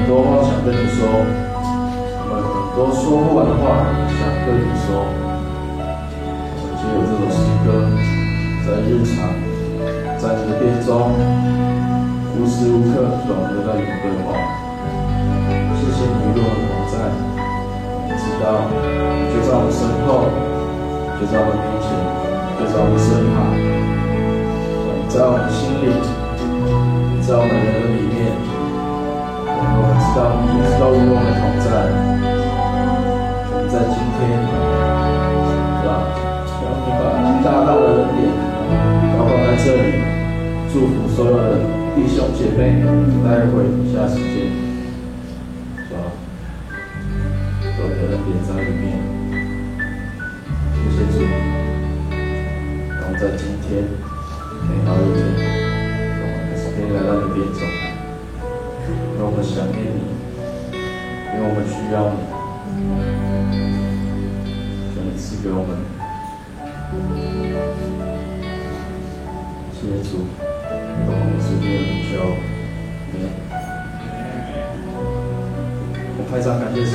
很多话想跟你说，我们很多说不完的话想跟你说。我们藉由这首诗歌，在日常，在你的殿中，无时无刻让我们都在与你对话。谢谢你与我们同在，知道你就在我们身后，就在我们面前，就在我们身旁，你在我们心里，你在我们人的里面。我们知道你一直都与我们同在。我们在今天，是吧？让你把大大的恩典高放在这里，祝福所有的弟兄姐妹。待会以下时间，是吧？都有恩典在里面。谢谢主，让我们在今天美好一天，我们还是可以来到你殿中。因为我们想念你，因为我们需要你，求你赐给我们。谢谢主，我们是你的领袖，我们拍掌感谢神。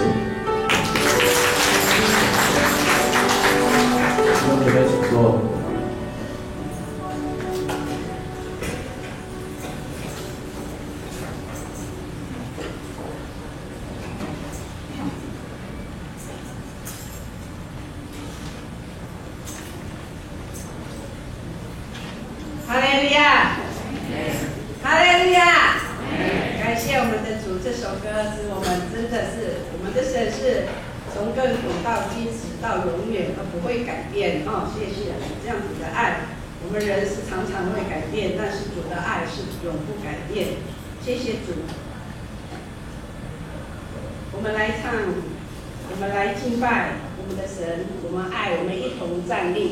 弟兄姐妹请坐。谢谢这样子的爱，我们人是常常会改变，但是主的爱是永不改变。谢谢主。我们来唱，我们来敬拜我们的神，我们爱，我们一同站立。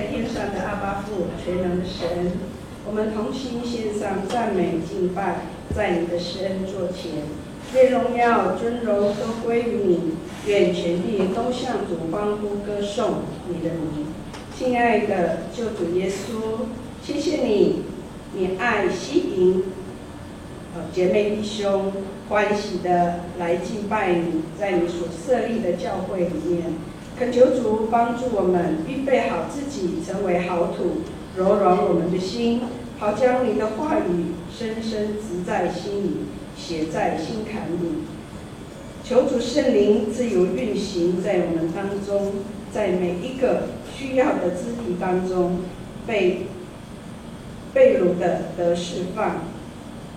在天上的阿爸父，全能的神，我们同心献上赞美敬拜，在你的施恩座前，愿荣耀尊荣都归于你，愿全地都向主欢呼歌颂你的名。亲爱的救主耶稣，谢谢你，你爱吸引姐妹弟兄欢喜的来敬拜你，在你所设立的教会里面，恳求主帮助我们预备好自己，成为好土，柔软我们的心，好将你的话语深深植在心里，写在心坎里。求主圣灵自由运行在我们当中，在每一个需要的肢体当中，被掳的得释放，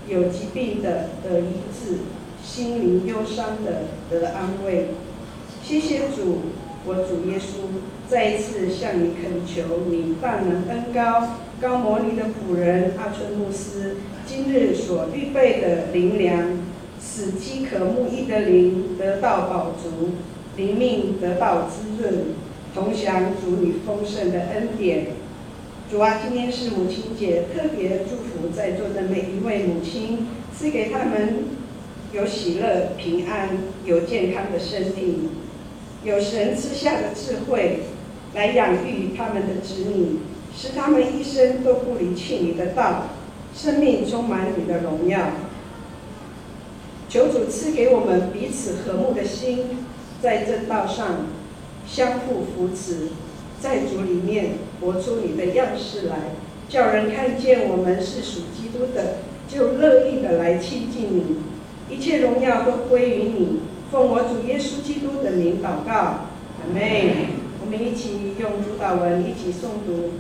有疾病的得医治，心灵忧伤的得安慰。谢谢主，我主耶稣，再一次向你恳求，你大能恩高摩你的仆人阿春牧师今日所预备的灵粮，使饥渴慕义的灵得到饱足，灵命得到滋润，同享主你丰盛的恩典。主啊，今天是母亲节，特别祝福在座的每一位母亲，赐给他们有喜乐、平安，有健康的身体，有神赐下的智慧，来养育他们的子女，使他们一生都不离弃你的道，生命充满你的荣耀。求主赐给我们彼此和睦的心，在正道上相互扶持，在主里面活出你的样式来，叫人看见我们是属基督的，就乐意的来亲近你。一切荣耀都归于你，奉我主耶稣基督的名祷告，阿们。我们一起用主祷文一起诵读。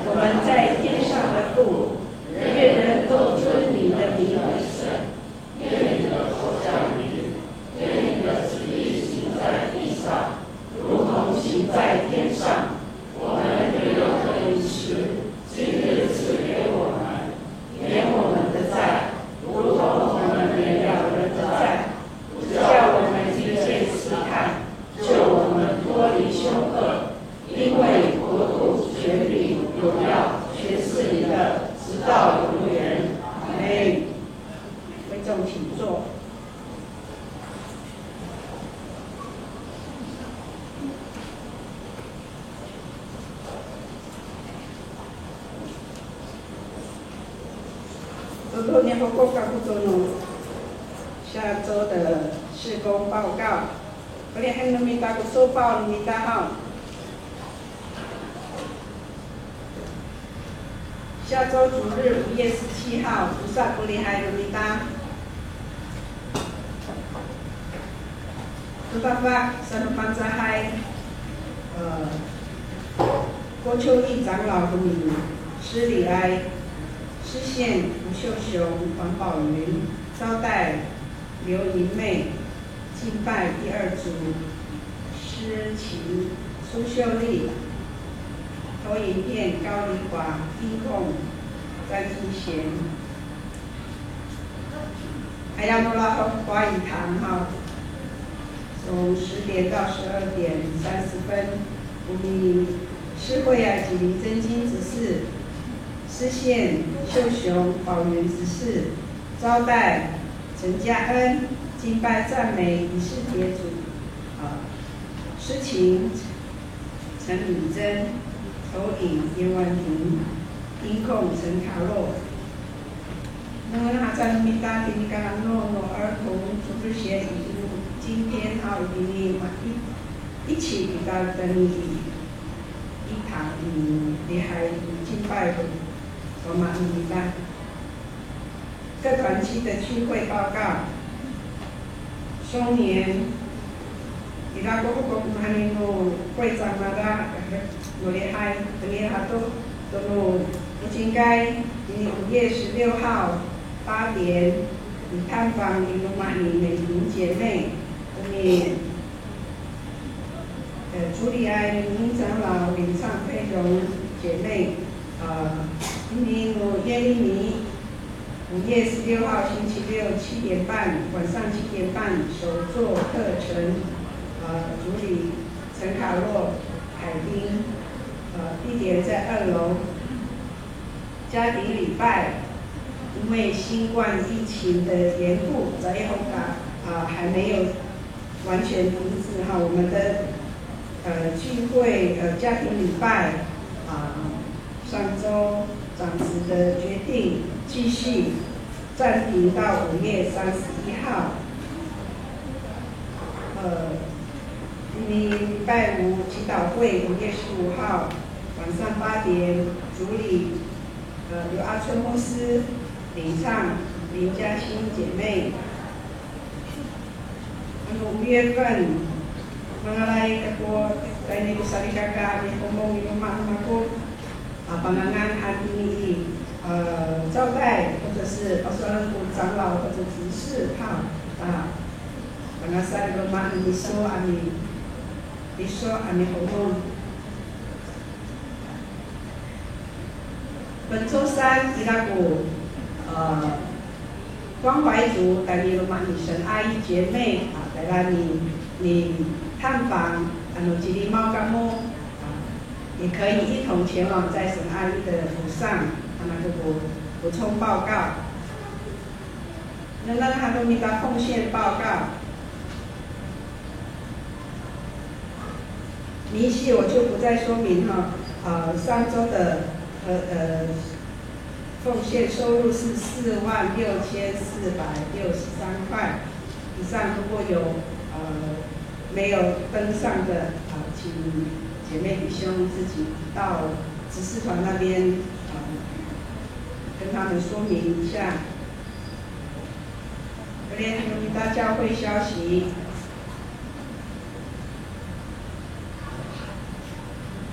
我们在天上的父，愿人都尊你的名为圣，愿你的国降临，愿你的旨意行在地上，如同行在天上。我们日用的饮食，今日赐给我们，免我们的债，如同我们免了人的债，不叫我们遇见试探，救我们脱离凶恶。因为国度、权柄、荣耀，全是你的，直到永远。阿们。会众请坐。多年后报告不多呢，下周的施工报告，我哋喺那边打个收报，你打好。下周主日5月17号，菩萨不离海鲁米达。卢爸爸、三路班扎海，郭秋义长老的名，施礼哀。知县吴秀雄、黄宝云招待刘莹妹，敬拜第二组诗琴苏秀丽，投影片高丽华、音控张金贤，还要诺拉华语堂哈，从10点到12点30分，我们诗会啊及离真经指示。知县秀雄、宝源执事招待陈嘉恩，敬拜赞美理事铁主，诗琴陈敏珍，投影严婉婷，音控陈卡洛。那他在米达丁加诺儿童组织协议，今天好与你一起比较等你一堂厉害敬拜的。我们明白各团期的聚会报告。松年，伊拉国还能够会长嘛的，我厉害，厉害都不应该。5月16号8点，你探访你罗马尼美玲姐妹，你朱莉安林长老、林唱佩蓉姐妹，今年耶利米5月16号星期六7点半，晚上7点半首座课程，主理陈卡洛、海滨，点在2楼家庭礼拜，因为新冠疫情的缘故，在以后还没有完全停止哈，我们的聚会家庭礼拜上周长子的决定继续暂停到5月31号。礼拜五祈祷会5月15号晚上8点，主理刘阿春牧师领唱林嘉欣姐妹。5月份mengenai teknik usari kakak di ngomong rumah aku pandangan hati ini 招待或者是奥斯兰部长老或者执事pangasal rumah biso ami ngomong。本周三伊拉古关怀组带你rumah你神阿姨姐妹带来你探访吉利猫干木也可以一同前往在神阿姨的府上补充报告。那他都minta奉献报告。明细我就不再说明哈。上周的奉献收入是46463块以上。如果有没有登上的请姐妹弟兄自己到执事团那边跟他们说明一下。联合民大教会消息，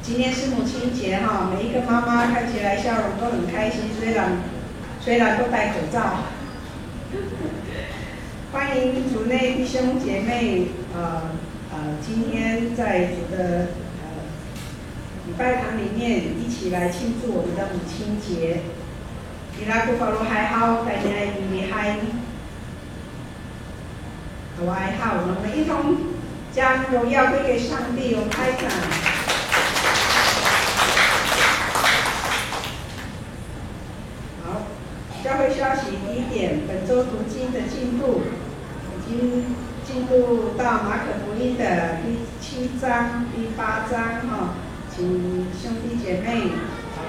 今天是母亲节哈，每一个妈妈看起来笑容都很开心，虽然都戴口罩。欢迎主内弟兄姐妹，今天在主的礼拜堂里面一起来庆祝我们的母亲节。伊拉古法罗还好，大家你还我还好，我们一同将荣耀归给上帝，我们开场。好，教会消息第一点，本周读经的进度已经进入到马可福音的第7章、第8章哈，请兄弟姐妹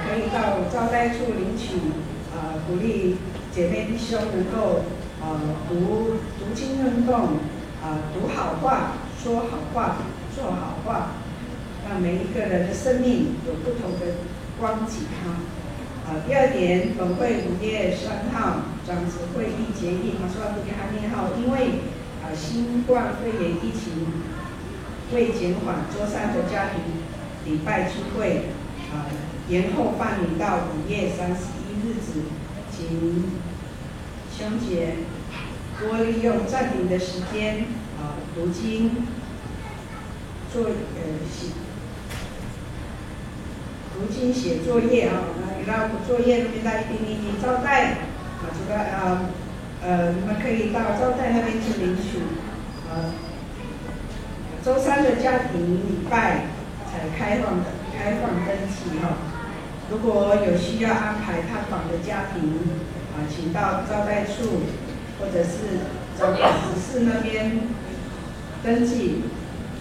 可以到招待处领取，鼓励姐妹弟兄能够读经运动，读好话，说好话，做好话，让每一个人的生命有不同的光景哈。第二点，本会5月3号长子会议决议，说不给他念号，因为新冠肺炎疫情未减缓，周三的家庭礼拜聚会延后办理到5月31日子，请兄姐多利用暂停的时间读经，读经写作业然后作业那边在你招待这个你们可以到招待那边去领取。周三的家庭礼拜才开放登记如果有需要安排探访的家庭请到招待处或者是找执事那边登记，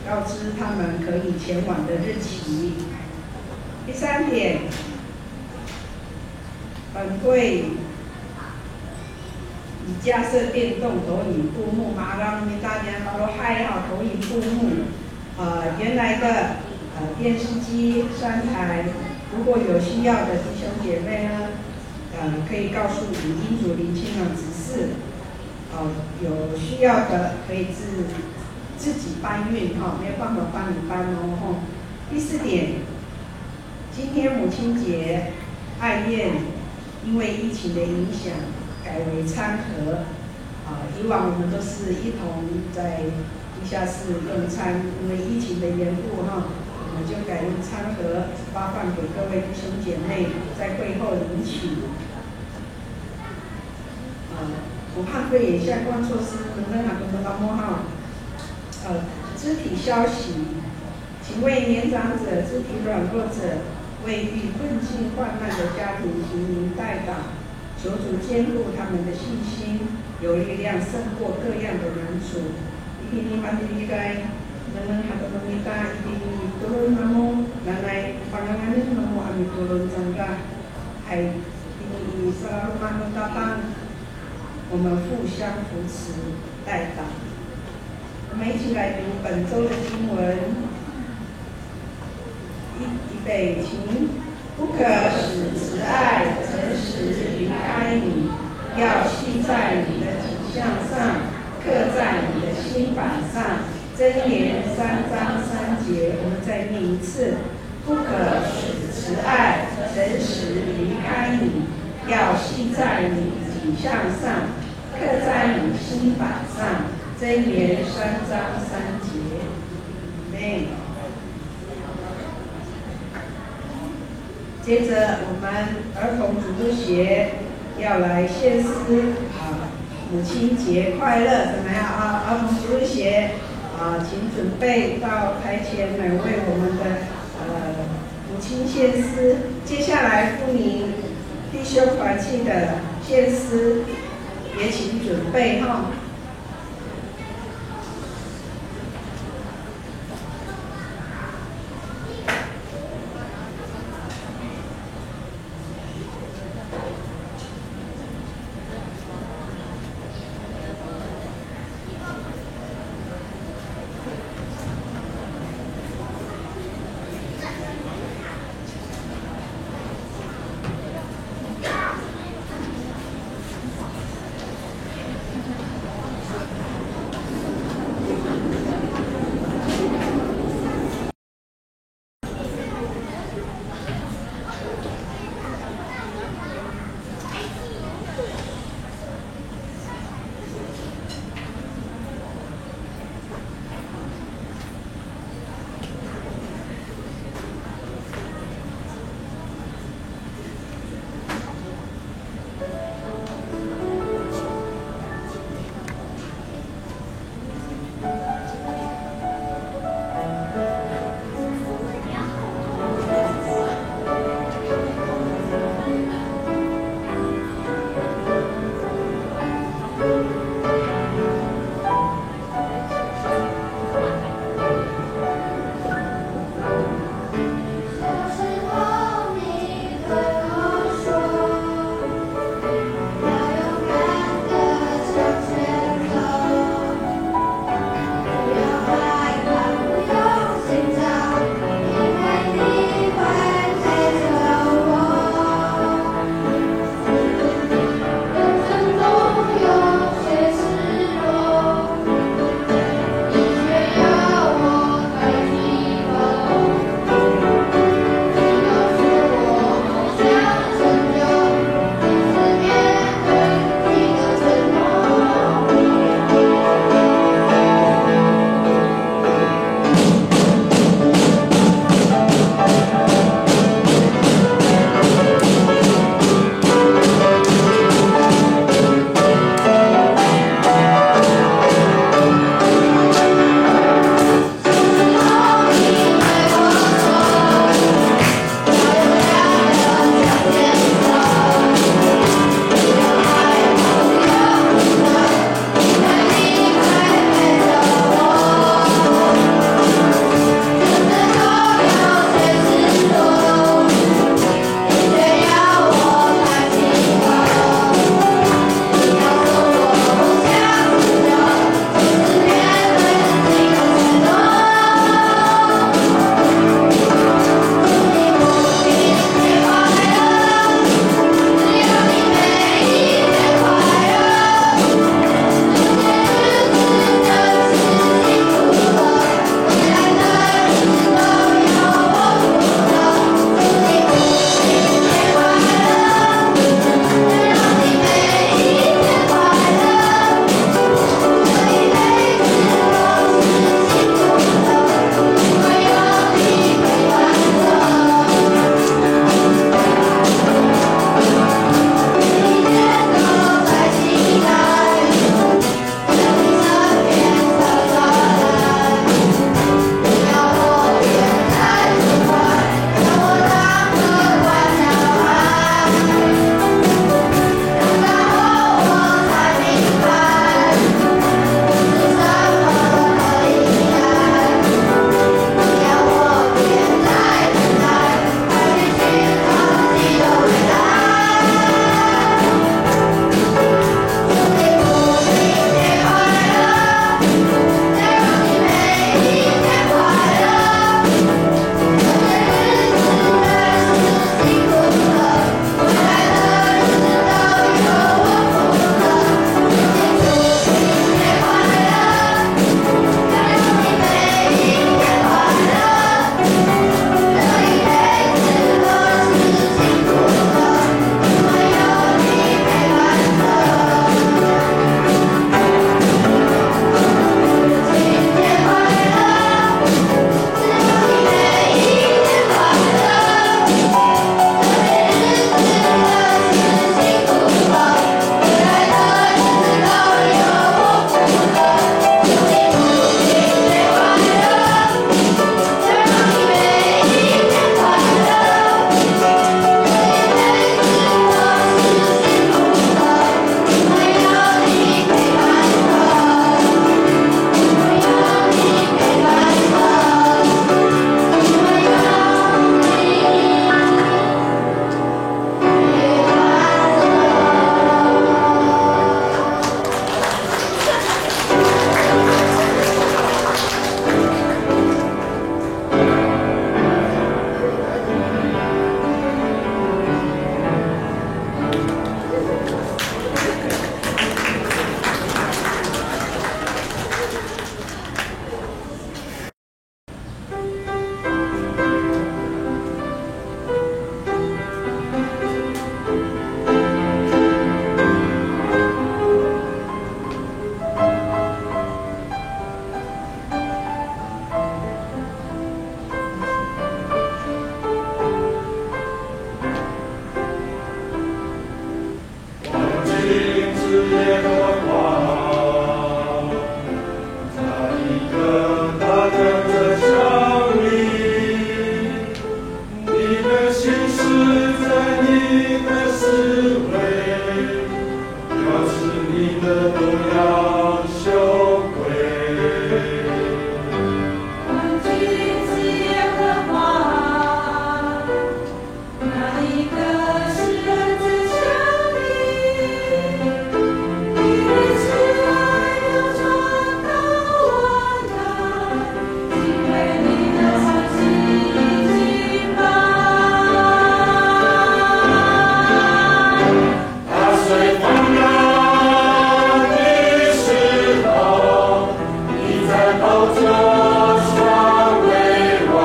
告知他们可以前往的日期。第三点，本会已架设电动投影布幕，让大家都嗨投影布幕。原来的电视机3台，如果有需要的弟兄姐妹呢，可以告诉语音组林清朗执事。有需要的可以自己搬运没有办法帮你搬第4点，今天母亲节爱宴因为疫情的影响改为餐盒以往我们都是一同在地下室用餐，因为疫情的缘故我们就改用餐盒发放给各位弟兄姐妹在会后领取。武汉肺炎相关措施能不能到摸号？肢体消息，请为年长者、肢体软弱者为遇困境患难的家庭提名代祷，求主坚固他们的信心，有力量胜过各样的难处。一定你把你该，能他的你该，一定你多伦那么，奶奶帮俺们那么阿弥多伦长大，还你萨拉鲁玛诺大邦，我们互相扶持代祷。我们一起来读本周的经文。预备，请不可使慈爱、诚实离开你，要系在你的颈项上，刻在你的心板上。箴言3章3节，我们再念一次：不可使慈爱、诚实离开你，要系在你颈项上，刻在你心板上。箴言3章3节。Amen。接着，我们儿童主日学要来献诗母亲节快乐，怎么样啊？儿童主日学请准备到台前来为我们的母亲献诗。接下来妇女弟兄团契的献诗也请准备哈。在你的思维，表示你的荣耀羞愧。万军之耶和华，哪一个是人之像你？你的慈爱流传到万代，敬畏你的诚心敬拜。大水放浪的时候，你在宝座上为王，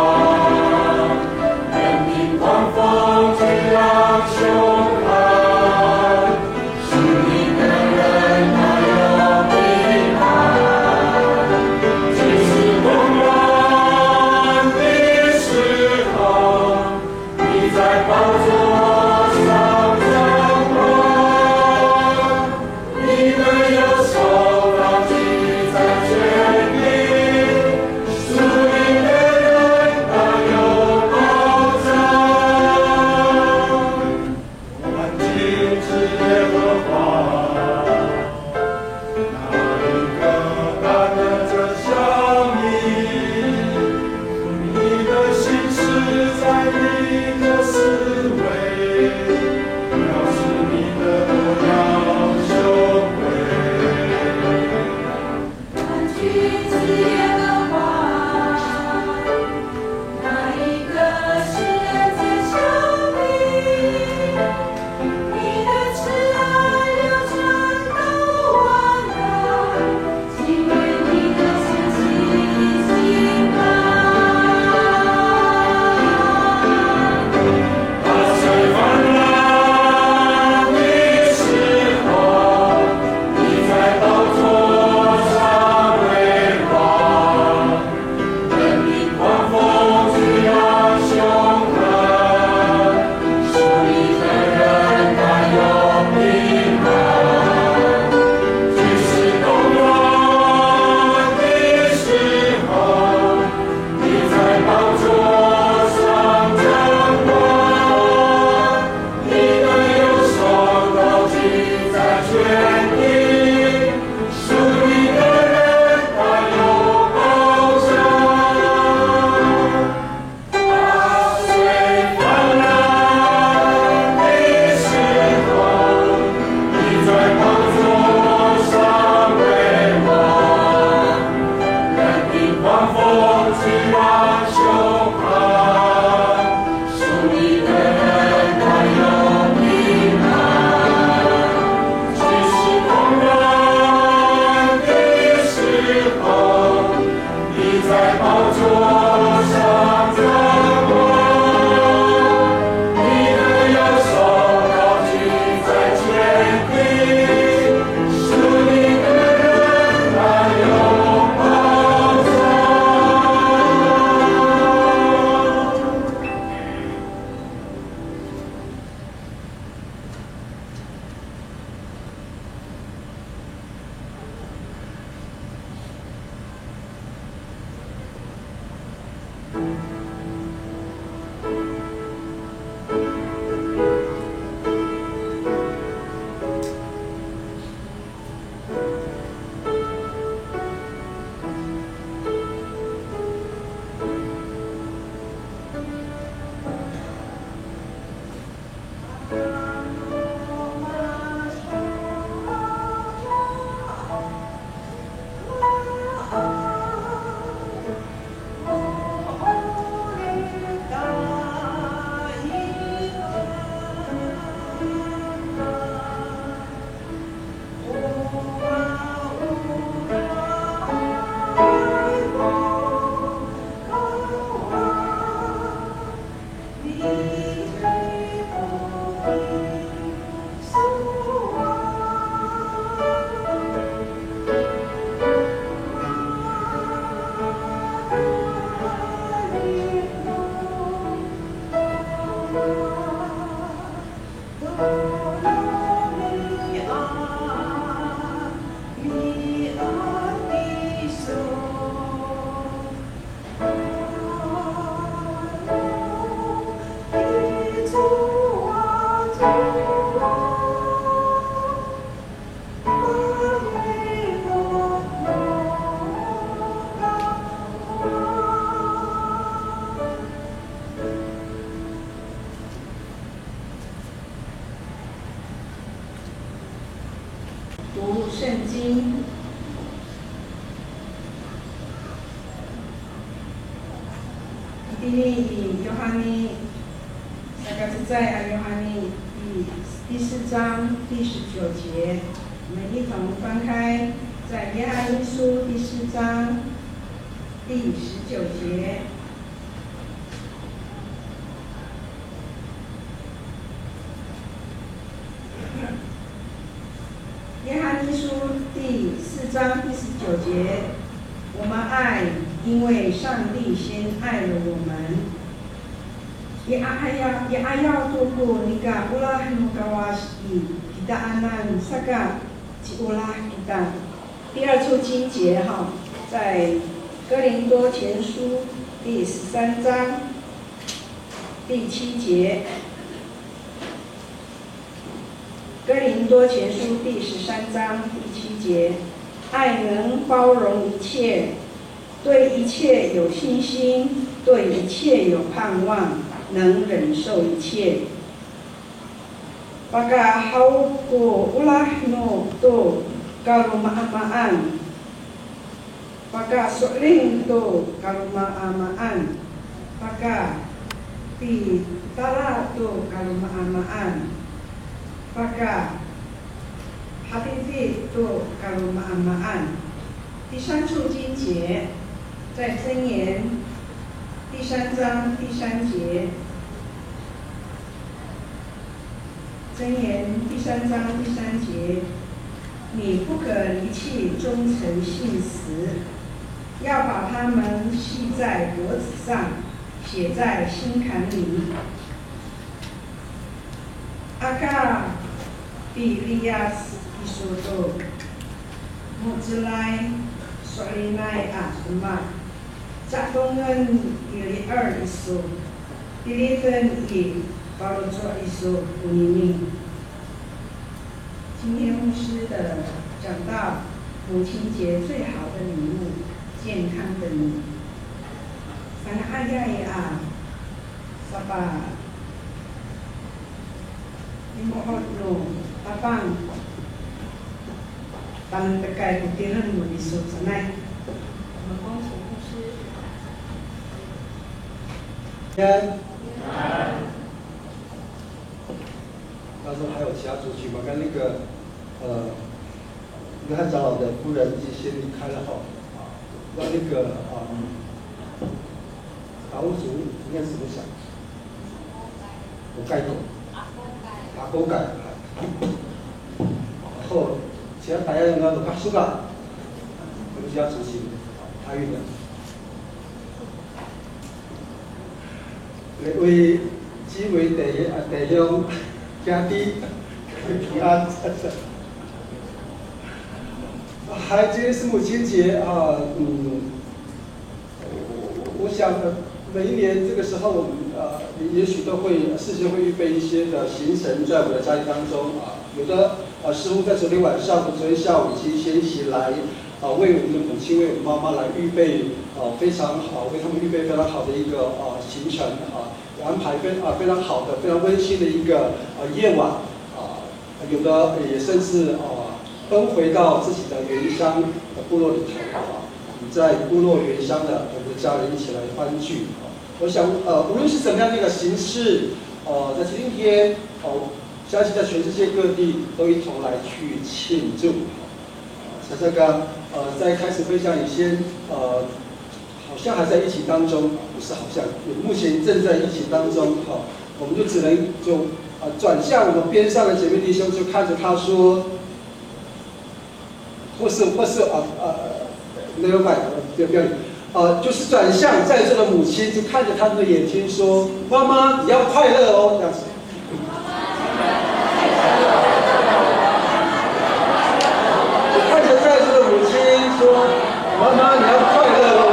任凭狂风巨浪汹海，属你的人哪有平安？即使动乱的时候，你在宝座上掌管，你的右手高举在权力，属你的人大有保障。万军之耶和华，哪一个担得这像你？你的心思在你的思维，读圣经。第约翰尼，大概是在约翰尼第4章第19节，我们一同翻开，在约翰一书第4章第19节。约翰一书第4章第19节，我们爱，因为上帝先爱了我们。也爱要度过那个乌拉努嘎瓦西吉达安南萨嘎吉乌拉吉达。第二处经节哈，在哥林多前书第13章第7节。哥林多前书第13章第7节，爱能包容一切，对一切有信心，对一切有盼望，能忍受一切。Pagka hauko ulah no to kalumaan. Pagka soling to kalumaan. Pagka ti tala to kalumaan. Pagka hatifi to kalumaan. 第三处经节，在箴言第3章第3节。箴言第3章第3节，你不可离弃忠诚信实，要把它们系在脖子上，写在心坎里。阿嘎比利亚斯伊索多，穆兹莱索利奈阿什玛，扎东恩伊利尔伊索，比利芬伊。保罗做一首福音命。今天牧师的讲到母亲节最好的礼物，健康的你。反正爱呀呀，爸爸，你莫好弄，爸爸，当得该不得很努力说出来。我们恭请牧师。那时候还有其他族群嘛，跟那个约翰长老的夫人已经先离开了哈，那个达悟族应该是怎么想？我盖懂，打勾盖，然后其他大家用那种卡苏嘎，我们其他族群参与的，为基为第乡。家弟平安，还今天是母亲节啊，我想每一年这个时候，我们也许都会事先会预备一些的行程在我们的家庭当中啊，有的师傅在昨天晚上、昨天下午已经先起来为我们的母亲、为我们妈妈来预备非常好，为他们预备非常好的一个行程啊。安排非常好的、非常温馨的一个夜晚有的也甚至奔回到自己的原乡的部落里头在部落原乡的我们的家人一起来欢聚我想无论是怎么样的一个形式在今天相信在全世界各地都一同来去庆祝。小这个在开始分享以前好像还在疫情当中，不是好像，目前正在疫情当中，我们就只能转向我们边上的姐妹弟兄，就看着他说，或是没有买不要就是转向在座的母亲，就看着他们的眼睛说，妈妈你要快乐哦，这样子。就看着在座的母亲说，妈妈你要快乐哦。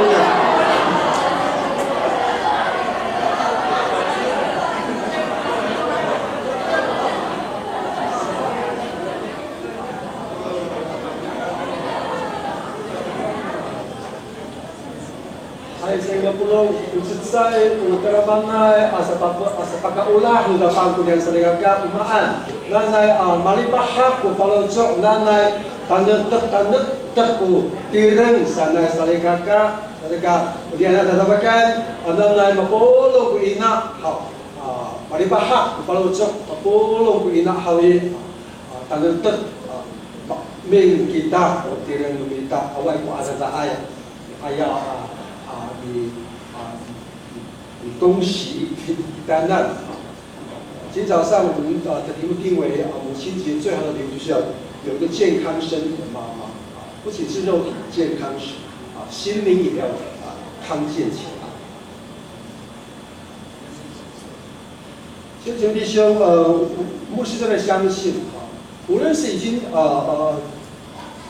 还有这个部 Pangulong utsitsay utaramanay asapakaulah huda pangkulian salikaga umaan nanay malipahak ku palojok nanay tanut ku tireng sanay salikaga kemudian ada tambahkan nanay mapolong ku ina malipahak ku palojok mapolong ku ina hawi tanut ming kita tireng kita awai ku ada ayat恭喜单难。今早上我们的题目定为母亲节最好的礼物就是要有一个健康身体的妈妈不仅是肉体健康心灵也要康健起来。弟兄牧师真的相信无论是已经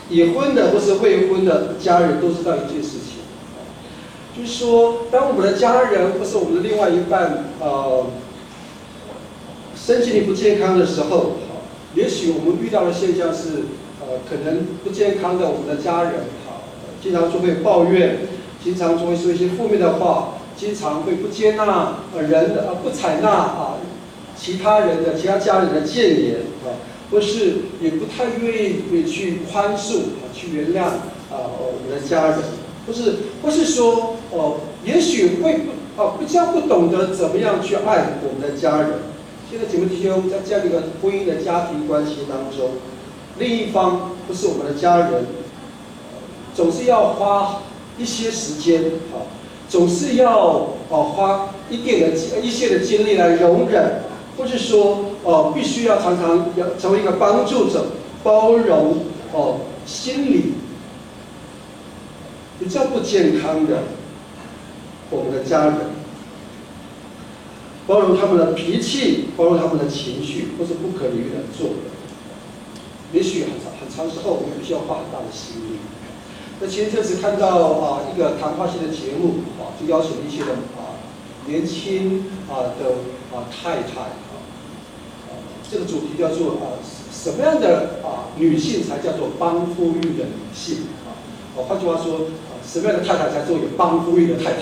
已婚的或是未婚的家人都知道一件事情，就是说，当我们的家人或是我们的另外一半身心灵不健康的时候，也许我们遇到的现象是可能不健康的我们的家人经常就会抱怨，经常就会说一些负面的话，经常会不接纳人的不采纳其他家人的谏言或是也不太愿意去宽恕去原谅我们的家人，或是说也许会比较不懂得怎么样去爱我们的家人。现在姐妹弟兄在这样一个婚姻的家庭关系当中，另一方不是我们的家人，总是要花一些时间总是要花一些的精力来容忍，或是说必须要常常要成为一个帮助者，包容心理比较不健康的我们的家人，包容他们的脾气，包容他们的情绪，都是不可理喻的做的。也许很长时候我们必须要花很大的心力。那前阵子看到一个谈话性的节目就邀请了一些的年轻的太太这个主题叫做什么样的女性才叫做帮夫育的女性换句话说什么样的太太才做有帮夫育的太太？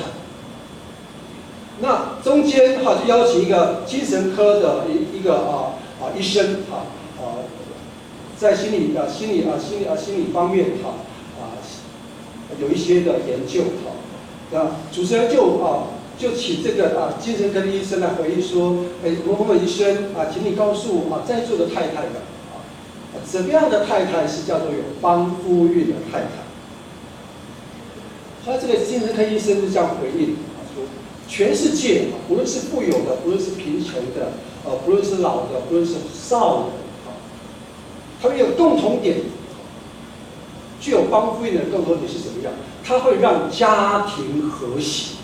那中间就邀请一个精神科的一个医生在心理方面有一些的研究那主持人就请这个精神科的医生来回应说，某某医生请你告诉在座的太太们怎么样的太太是叫做有帮夫育的太太？后来这个精神科医生就这样回应说，全世界无论是富有的，无论是贫穷的，不论是老的，不论是少的，他们有共同点，具有帮夫育的共同点是什么样？它会让家庭和谐。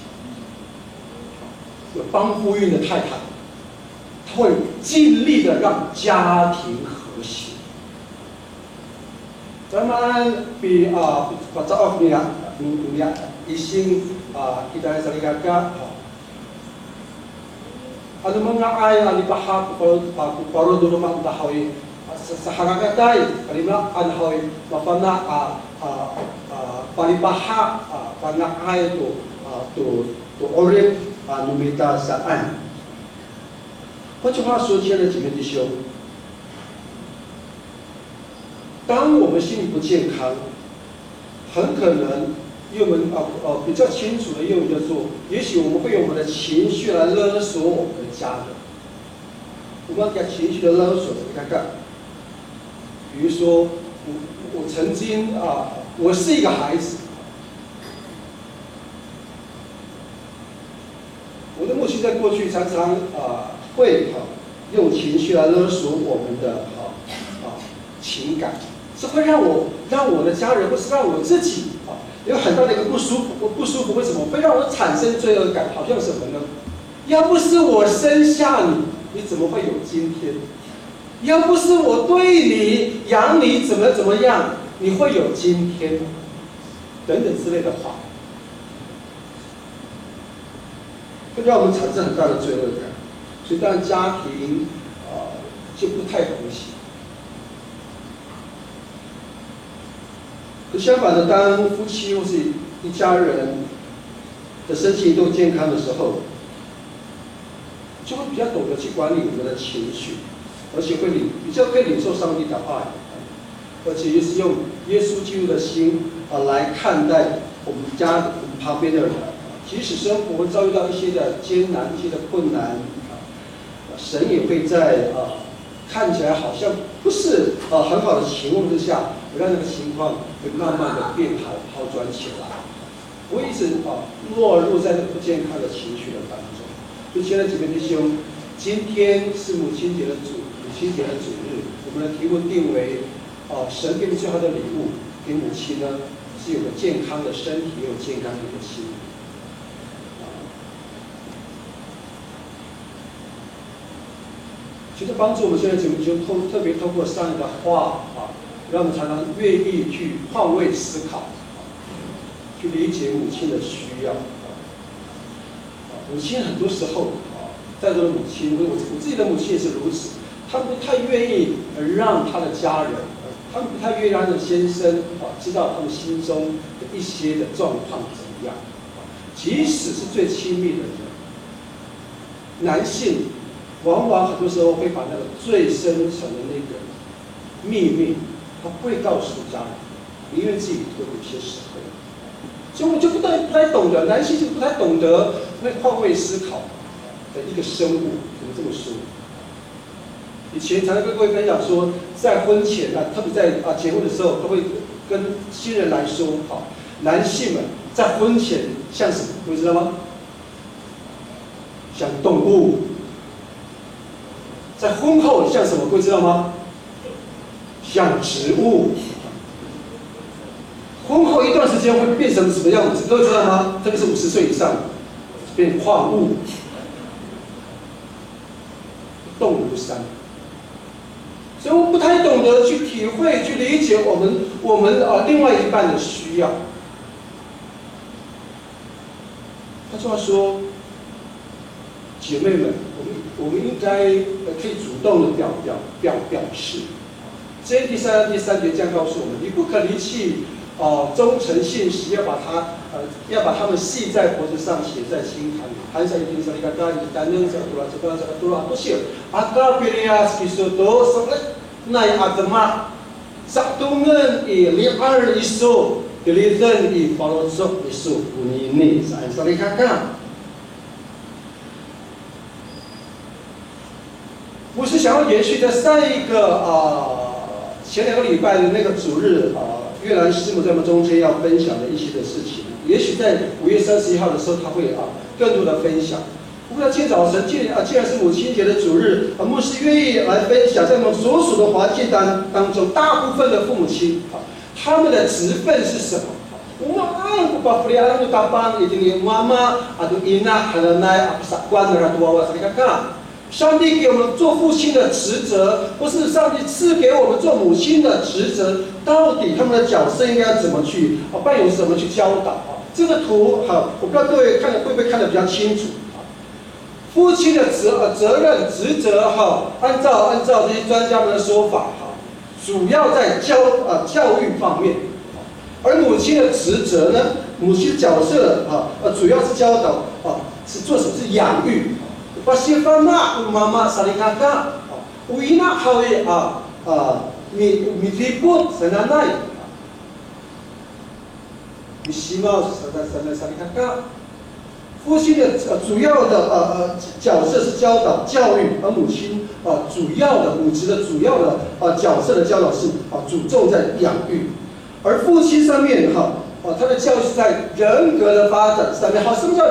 有帮夫育的太太，她会尽力的让家庭和谐。咱们比20年已经kita salikaga ano mga ay alibahak paro do naman tahoy sa hangagaday kalima anhoy mapana palibahak panakay to orip努米大上岸。换句话说，亲爱的姐妹弟兄，当我们心理不健康，很可能用我们比较清楚的用叫做，也许我们会用我们的情绪来勒索我们的家人。我们讲情绪的勒索，你看看，比如说我曾经我是一个孩子。我的母亲在过去常常会用情绪来勒索我们的情感，是会让我的家人或是让我自己有很大的一个不舒服。为什么会让我产生罪恶感？好像什么呢？要不是我生下你，你怎么会有今天？要不是我对你养你怎么样，你会有今天？等等之类的话。会让我们产生很大的罪恶感，所以当然家庭就不太和谐。可相反的，当夫妻或是一家人的身心都健康的时候，就会比较懂得去管理我们的情绪，而且比较可以领受上帝的爱，而且也是用耶稣基督的心来看待我们旁边的人。即使生活遭遇到一些的艰难、一些的困难，神也会在看起来好像不是很好的情况之下，让那个情况会慢慢的变好转起来，不会一直落入在那个不健康的情绪的当中。所以，亲爱的姐妹弟兄，今天是母亲节的主日，我们的题目定为神给你最好的礼物，给母亲呢是有个健康的身体，也有健康的一个心。其实帮助我们现在节目就特别透过上帝的话让我们常常愿意去换位思考，去理解母亲的需要。母亲很多时候在座的母亲，我自己的母亲也是如此，她不太愿意让她的家人，她们不太愿意让她的先生知道他们心中的一些的状况怎么样。即使是最亲密的人，男性往往很多时候会把那个最深层的那个秘密，他不会告诉家人，宁愿自己吞有些时候。所以我们就不太懂得，男性就不太懂得那换位思考的一个生物，怎么这么说？以前常常跟各位分享说，在婚前特别在结婚的时候，都会跟新人来说，男性们在婚前像什么？各位知道吗？像动物。在婚后像什么？各位知道吗？像植物。婚后一段时间会变成什么样子？各位知道吗？特别是50岁以上，变矿物，动如山。所以我们不太懂得去体会、去理解我们另外一半的需要。他就要说，姐妹们，我们应该可以主动的表示。这第三节这样告诉我们：你不可离弃忠诚信实，要把它们系在脖子上，写在心坎里。还在一定上，你看，大家单人讲多了，这个多了不行。Agar Pilias Kisoto sangat naik agama saktungan liar isu dilitan i palosok isu ini saya sekali kakak。我是想要延续在上一个前2个礼拜的那个主日越南师母在我们中间要分享的一些的事情，也许在5月31号的时候，他会更多的分享。不过今天早晨，既然是母亲节的主日，牧师愿意来分享，在我们所属的环境当中，大部分的父母亲他们的职分是什么？我把弗利亚的大班已经妈妈伊娜还有奶关的多我你看看。上帝给我们做父亲的职责，或是上帝赐给我们做母亲的职责，到底他们的角色应该怎么去扮演什么去教导这个图我不知道各位会不会看得比较清楚父亲的责任职责按照这些专家们的说法主要在教育方面，而母亲的职责呢，母亲的角色主要是教导是做什么？是养育。Pasifana umama salikaka, uina hawe mitiput sananai, misima salikaka。父亲的主要的角色是教导教育，而母亲母职的主要的角色的教导是注重在养育，而父亲上面他的教育是在人格的发展上面，什么叫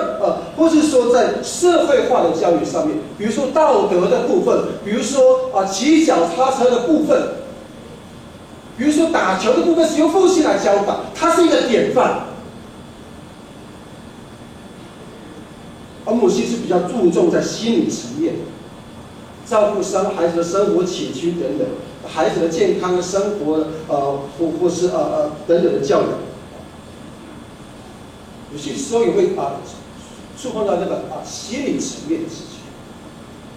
或是说在社会化的教育上面，比如说道德的部分，比如说骑脚踏车的部分，比如说打球的部分是由父亲来教导，他是一个典范。而母亲是比较注重在心理层面，照顾孩子的生活起居等等，孩子的健康的生活或是等等的教养。有些时候也会触碰到那个心理层面的事情，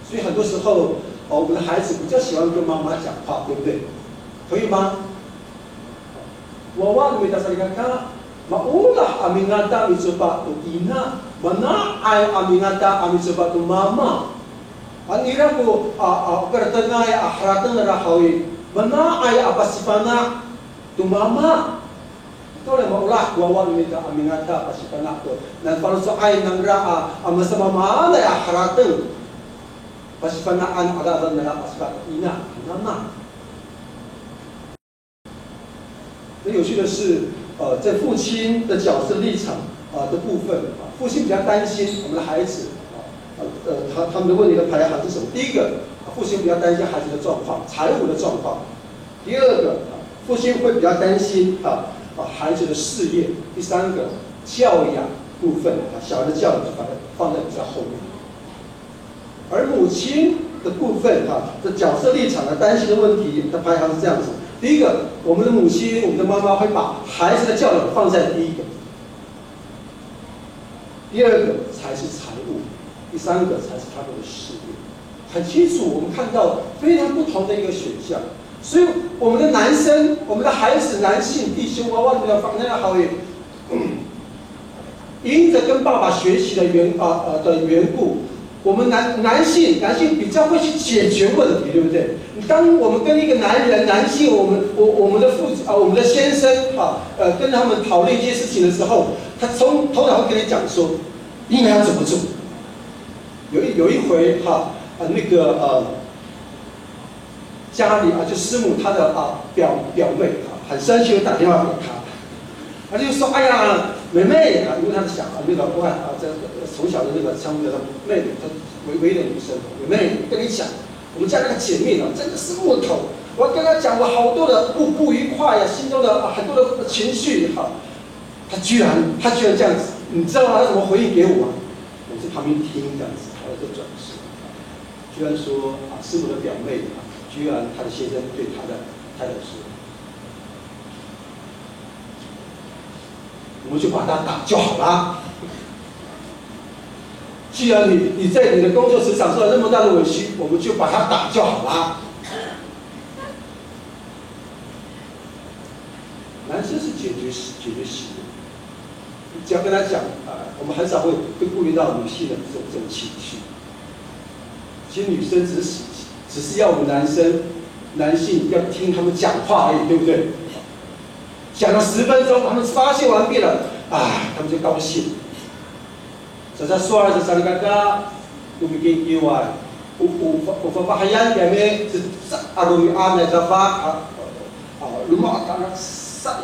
所以很多时候我们的孩子比较喜欢跟妈妈讲话，对不对？可以吗？我忘了没打算你看看，马乌拉阿明阿达米说吧，我伊娜 mana ay amingata amisaba tu mama. Anira ko karatangay ahratan na rahawi. Mana ay apasipana tu mama. Ito lang maulah kuawan minta amingata apasipana to. Dan para sa ay nang raa amasama maana ahratan. Pasipanaan agaran na apasipana ina mama. 那有趣的是，在父亲的角色立场的部分，父亲比较担心我们的孩子，他们的问题的排行是什么？第一个，父亲比较担心孩子的状况，财务的状况；第二个，父亲会比较担心孩子的事业；第三个，教养部分，小孩的教养就把它放在比较后面。而母亲的部分，的角色立场的担心的问题的排行是这样子。 第一个，我们的母亲、我们的妈妈会把孩子的教养放在第一个，第二个才是财务，第三个才是他们的事业。很清楚，我们看到非常不同的一个选项。所以，我们的男生、我们的孩子、男性弟兄娃娃的那个好也，因着跟爸爸学习的缘故。 我们男性比较会去解决问题，对不对？当我们跟一个男性，我们的先生跟他们讨论一些事情的时候，他头脑会跟你讲说，应该要怎么做。有一回家里就师母她的表妹很生气，打电话给他，他就说：“哎呀，妹妹因为他是小这从小的相互的妹妹，她唯一的女生，妹妹，跟你讲，我们家那个姐妹真的是木头。我要跟她讲我好多的不愉快心中的很多的情绪她居然这样子，你知道吗？她怎么回应给我吗？我在旁边听这样子，后来就转世，居然说师母的表妹居然她的先生对她的太太说。” 我们就把他打就好了。既然你在你的工作职场受了那么大的委屈，我们就把他打就好了。男生是解决型的，只要跟他讲我们很少会顾虑到女性的这种情绪。其实女生只是要我们男性要听他们讲话而已，对不对？ 讲了10分钟，他们发泄完毕了，他们就高兴。在说儿子上刚刚，我们研究我发现里面是罗密安的这发鲁马他那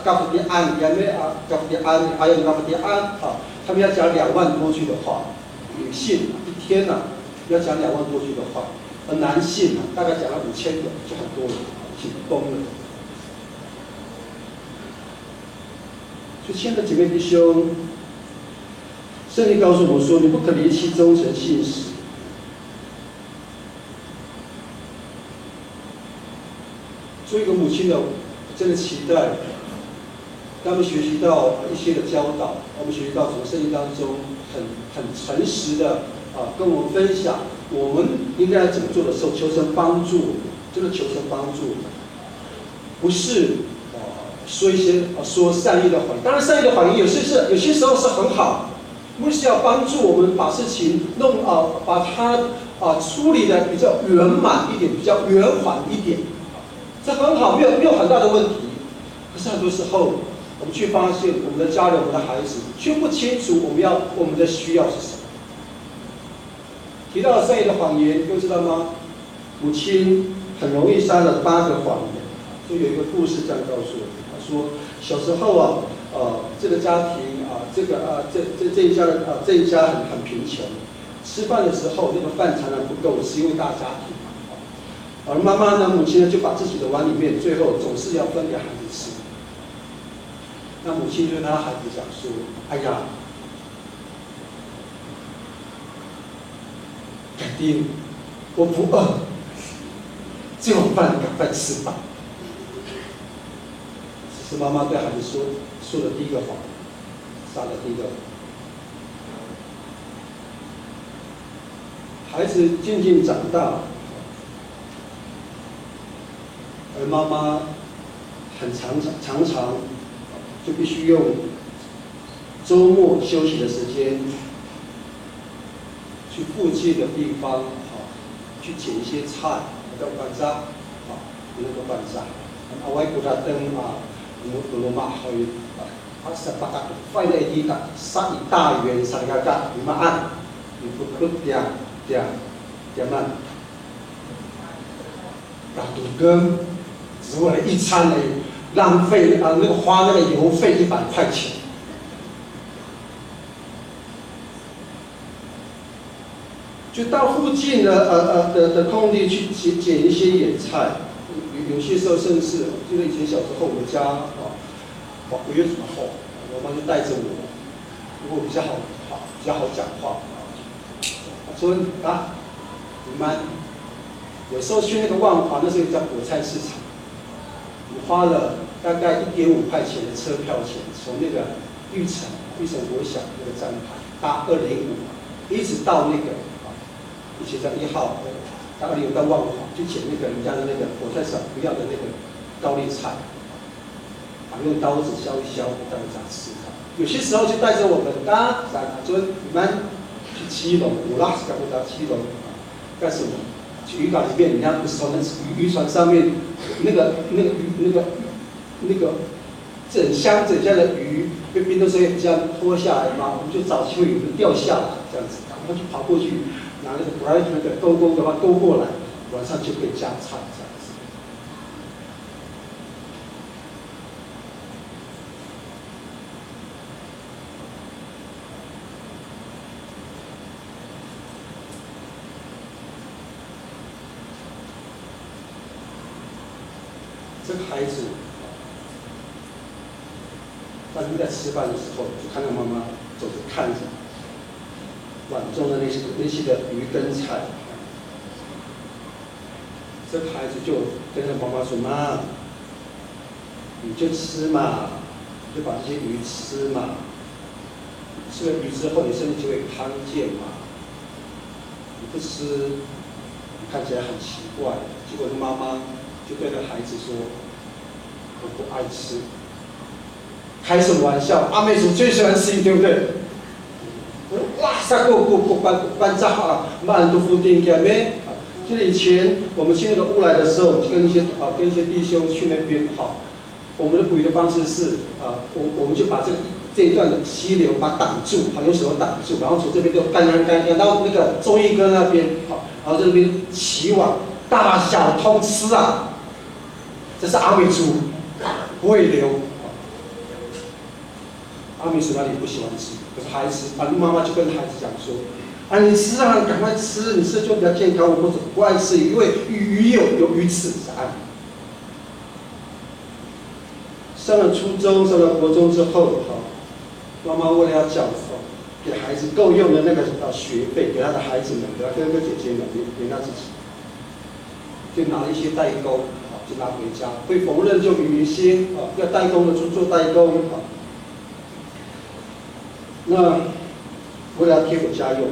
嘎布迪安里面嘎布迪安还有嘎布迪安他们要讲2万多句的话，女性一天要讲2万多句的话，而男性大概讲了5000个，就很多了，紧绷了。 所以，亲爱的姐妹弟兄，圣经告诉我们说，你不可离弃忠诚信实。做一个母亲的，真的期待他们学习到一些的教导，我们学习到从圣经当中很诚实的跟我们分享，我们应该怎么做的时候，求神帮助我们，真的求神帮助我们，不是。 说一些说善意的谎言，当然善意的谎言有些时候是很好，不是要帮助我们把事情把它处理的比较圆满一点，比较圆缓一点，这很好，没有很大的问题。可是很多时候，我们却发现我们的家人、我们的孩子却不清楚我们的需要是什么。提到了善意的谎言，各位知道吗？母亲很容易撒了8个谎言，所以有一个故事这样告诉我们。 说小时候这个家庭这一家很贫穷，吃饭的时候那个饭常常不够，是因为大家庭。而妈妈呢，母亲呢就把自己的碗里面最后总是要分给孩子吃。那母亲就跟他孩子讲说：“哎呀，改天我不饿，这碗饭赶快吃吧。” 是妈妈对孩子说的第一个谎，撒的第一个谎。孩子渐渐长大，而妈妈常常就必须用周末休息的时间去附近的地方去捡一些菜，到班上那个班上，我给他登罗马去十八个快乐地的杀一大圆杀个你们按，你不点慢，打赌根只为了一餐而已，浪费那个花那个邮费100块钱。就到附近的空地去捡一些野菜，有些时候甚至，我记得以前小时候我们家我有什么后，我妈就带着我，如果比较好讲话，说你们有时候去那个万华，那时候叫果菜市场，我花了大概1.5块钱的车票钱，从那个玉成国小那个站牌搭205，一直到那个。以前在1号，到205到万华去捡那个人家的那个果菜市场不要的那个高丽菜，用刀子削一削，这样吃。有些时候就带着我们说你们去基隆，我拉斯港不到基隆，干什么？去渔港里面，人家不是从那渔船上面那个整箱的鱼被冰冻水这样拖下来嘛，我们就找机会有人掉下来这样子，然后就跑过去。拿那个 bright 那个勾把它勾过来，晚上就可以加菜这样子。这个孩子，当时在吃饭的时候，就看到妈妈走着看着。碗中的那些的鱼跟菜，这个孩子就跟着妈妈说：“妈，你就吃嘛，你就把这些鱼吃嘛。吃了鱼之后，你身体就会康健嘛。你不吃，你看起来很奇怪。”结果妈妈就对着孩子说：“我不爱吃。”开什么玩笑？阿妹主最喜欢吃鱼，对不对？哇塞，过班长啊，满都附近见没？就是以前我们去那个乌来的时候，跟一些弟兄去那边我们的捕鱼的方式是我们就把这一段的溪流把它挡住，用手挡住，然后从这边就干到那个中义哥那边，然后这边起网，大小通吃啊！这是阿美族，不会流。阿美族哪里不喜欢吃？可是孩子，妈妈就跟孩子讲说：“你吃啊，赶快吃，你吃就比较健康。我不爱吃，因为鱼有鱼刺。”上了初中，上了国中之后，妈妈为了要给孩子够用的那个学费，给他的孩子们，给他哥哥姐姐们，给他自己，就拿了一些代工，就拿回家。会缝纫就鱼芯，要代工的就做代工，那为了贴补家用，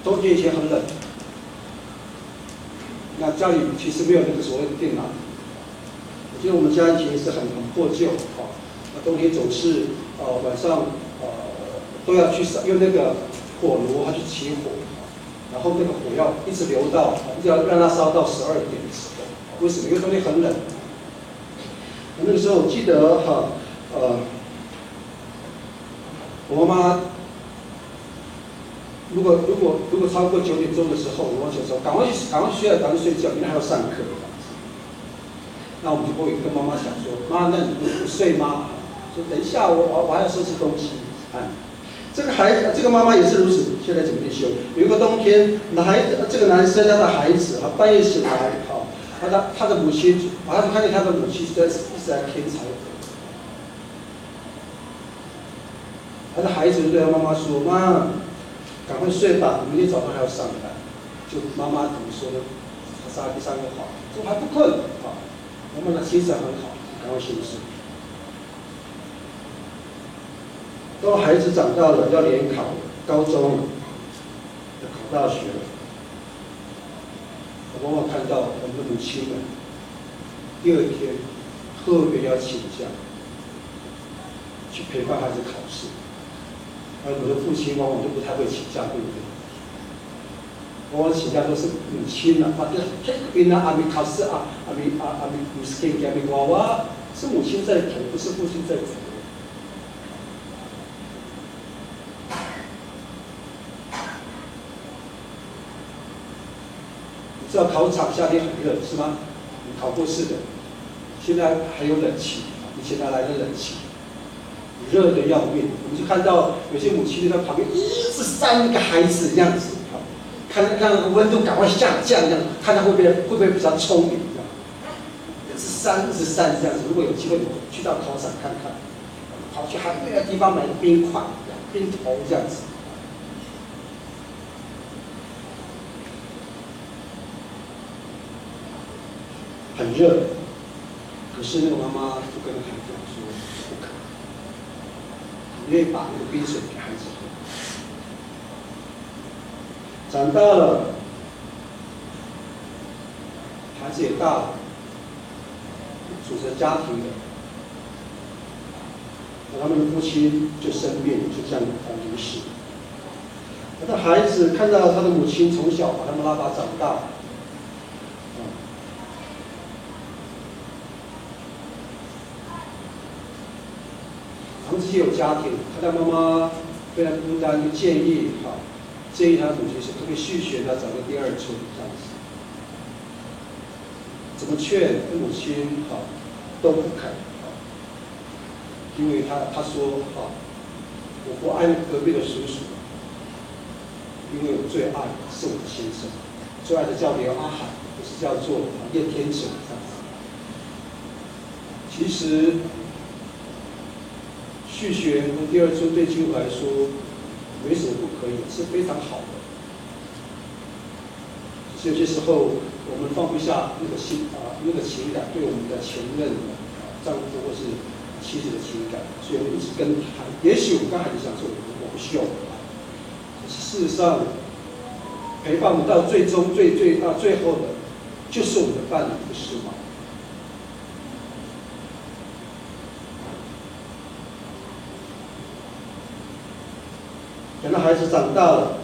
冬天以前很冷，那家里其实没有那个所谓的电脑。我记得我们家以前也是很破旧，那冬天总是晚上都要去用那个火炉，它去起火，然后那个火要一直流到，要让它烧到12点的时候。为什么？因为冬天很冷。那个时候我记得我妈妈如果超过9点钟的时候，我就说赶快去睡觉，赶快睡觉，明天还要上课。那我们就会跟妈妈讲说：“妈，那你不睡吗？”说等一下我还要收拾东西。这个妈妈也是如此。现在怎么修？有一个冬天，这个男生他的孩子半夜醒来，他的母亲，他就看见他的母亲一直在添柴火。他的孩子就对他妈妈说：“妈，赶快睡吧，明天早上还要上班。”就妈妈怎么说呢？他撒第3个谎，说还不困妈妈的精神很好，赶快休息。当孩子长大了，要联考高中了，要考大学了。我往往看到我们的母亲们，第2天特别要请假，去陪伴孩子考试。而有的父亲往往就不太会请假，对不对？往往请假都是母亲啊，因为阿咪考试啊，阿咪有时间给阿咪娃娃，是母亲在陪，不是父亲在陪。你知道考场夏天很热是吗？你考过试的，现在还有冷气，以前哪来的冷气？热的要命，我们就看到有些母亲就在旁边一直扇那个孩子这样子，看让那个温度赶快下降，这样看他会不会比较聪明，这样一直扇这样子。如果有机会去到考场看看，跑去还那个地方买冰块、冰头这样子。很热，可是那个妈妈就跟孩子讲说不可，因为把那个冰水给孩子喝。长大了，孩子也大了，组成家庭了，他们的父亲就生病，就这样离世。他的孩子看到他的母亲从小把他们拉拔长大。他们自己有家庭，他的妈妈非常孤单，就建议他的母亲是可不可以续学呢，找个第二春这样子。怎么劝母亲都不肯，因为他说我不爱隔壁的叔叔，因为我最爱的是我的先生，最爱的叫刘阿海，不是叫做叶天成这样子。其实。续学和第二春对基督来说没什么不可以，是非常好的。只是有些时候我们放不下那个情感，对我们的前任丈夫或是妻子的情感，所以我们一直跟也许我们跟孩子讲说我不需要我爱，可是事实上陪伴我们到最终最后的，就是我们的伴侣，不是吗？等到孩子长大了，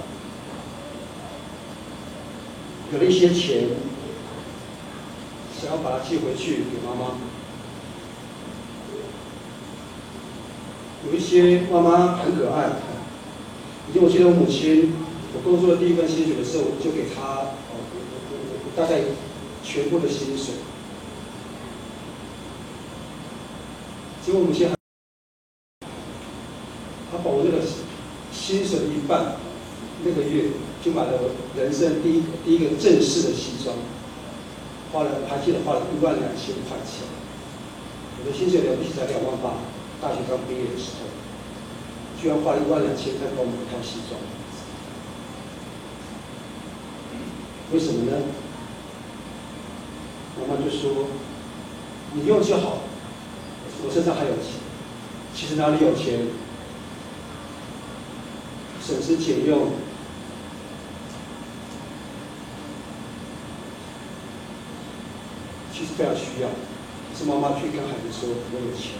有了一些钱，想要把他寄回去给妈妈。有一些妈妈很可爱，因为我记得我母亲，我工作的第一份薪水的时候，我就给她大概全部的薪水。结果我母亲她把我那个薪水的一半，那个月就买了我人生第一个正式的西装，我还记得花了12000块钱。我的薪水了不起才2万8，大学刚毕业的时候，居然花了12000块帮我买一套西装。为什么呢？妈妈就说：“你用就好，我身上还有钱。”其实哪里有钱？省吃俭用，其实非常需要。是妈妈去跟孩子说我有钱。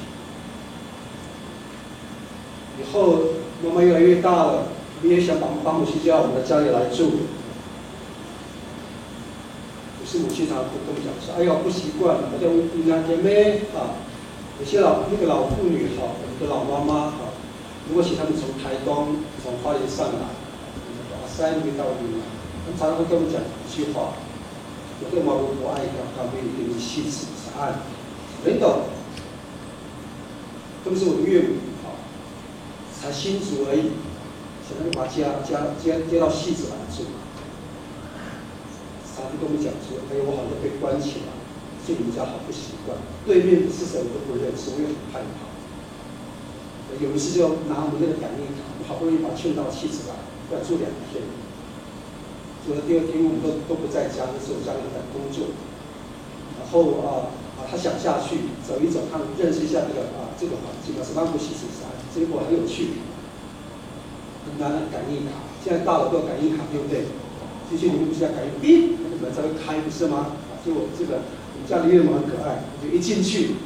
以后妈妈越来越大了，我们也想把母亲叫到我们的家里来住。可是母亲常常跟我们讲说：“哎呀，不习惯，好像2天妹有些老妇女我们的老妈妈如果请他们从台东、从花莲上来，山里到云南，他们常常会跟我们讲一句话：我对毛不爱他们一定妻子是爱，人懂。特别是我的岳母才新竹而已，想要把他接到戏子来住。常常跟我们讲说：哎，我好像被关起来，住你们家好不习惯，对面是谁我都不认识，我也很害怕。有一次就拿我们那个感应卡，好不容易把劝到妻子来，要住2天。住了第2天，我们都不在家，那时候家里在工作。然后他想下去走一走，看认识一下这个环境，是曼谷西子山，结果很有趣。拿了感应卡，现在大了都有感应卡，对不对？进去你们不是要感应，哔，那个门才会开，不是吗？结果我们家的岳母很可爱，就一进去，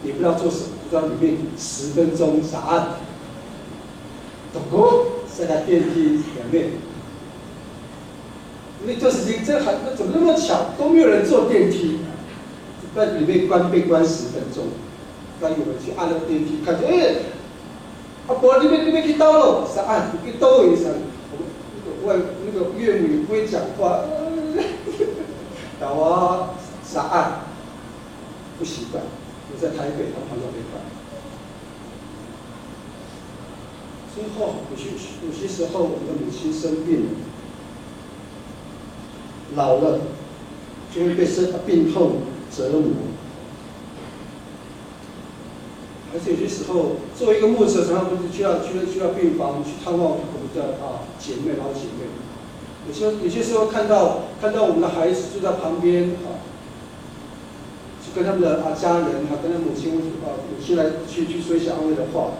也不知道做什么。就在里面10分钟答案，总共在他电梯里面。因为这时间这还怎么那么巧，都没有人坐电梯，在里面被关10分钟。当有人去按那个电梯，看见阿伯你们去倒了，是按去倒一声，我那个岳母也不会讲话，打我是按，不习惯。我在台北，他朋友没办。之后有些时候，我们的母亲生病了。老了就会被病痛折磨，而且有些时候，作为一个牧者，常常不是去到病房去探望我们的姐妹老姐妹。有些时候看到我们的孩子就在旁边就跟他们的家人跟他母亲来去说一些安慰的话。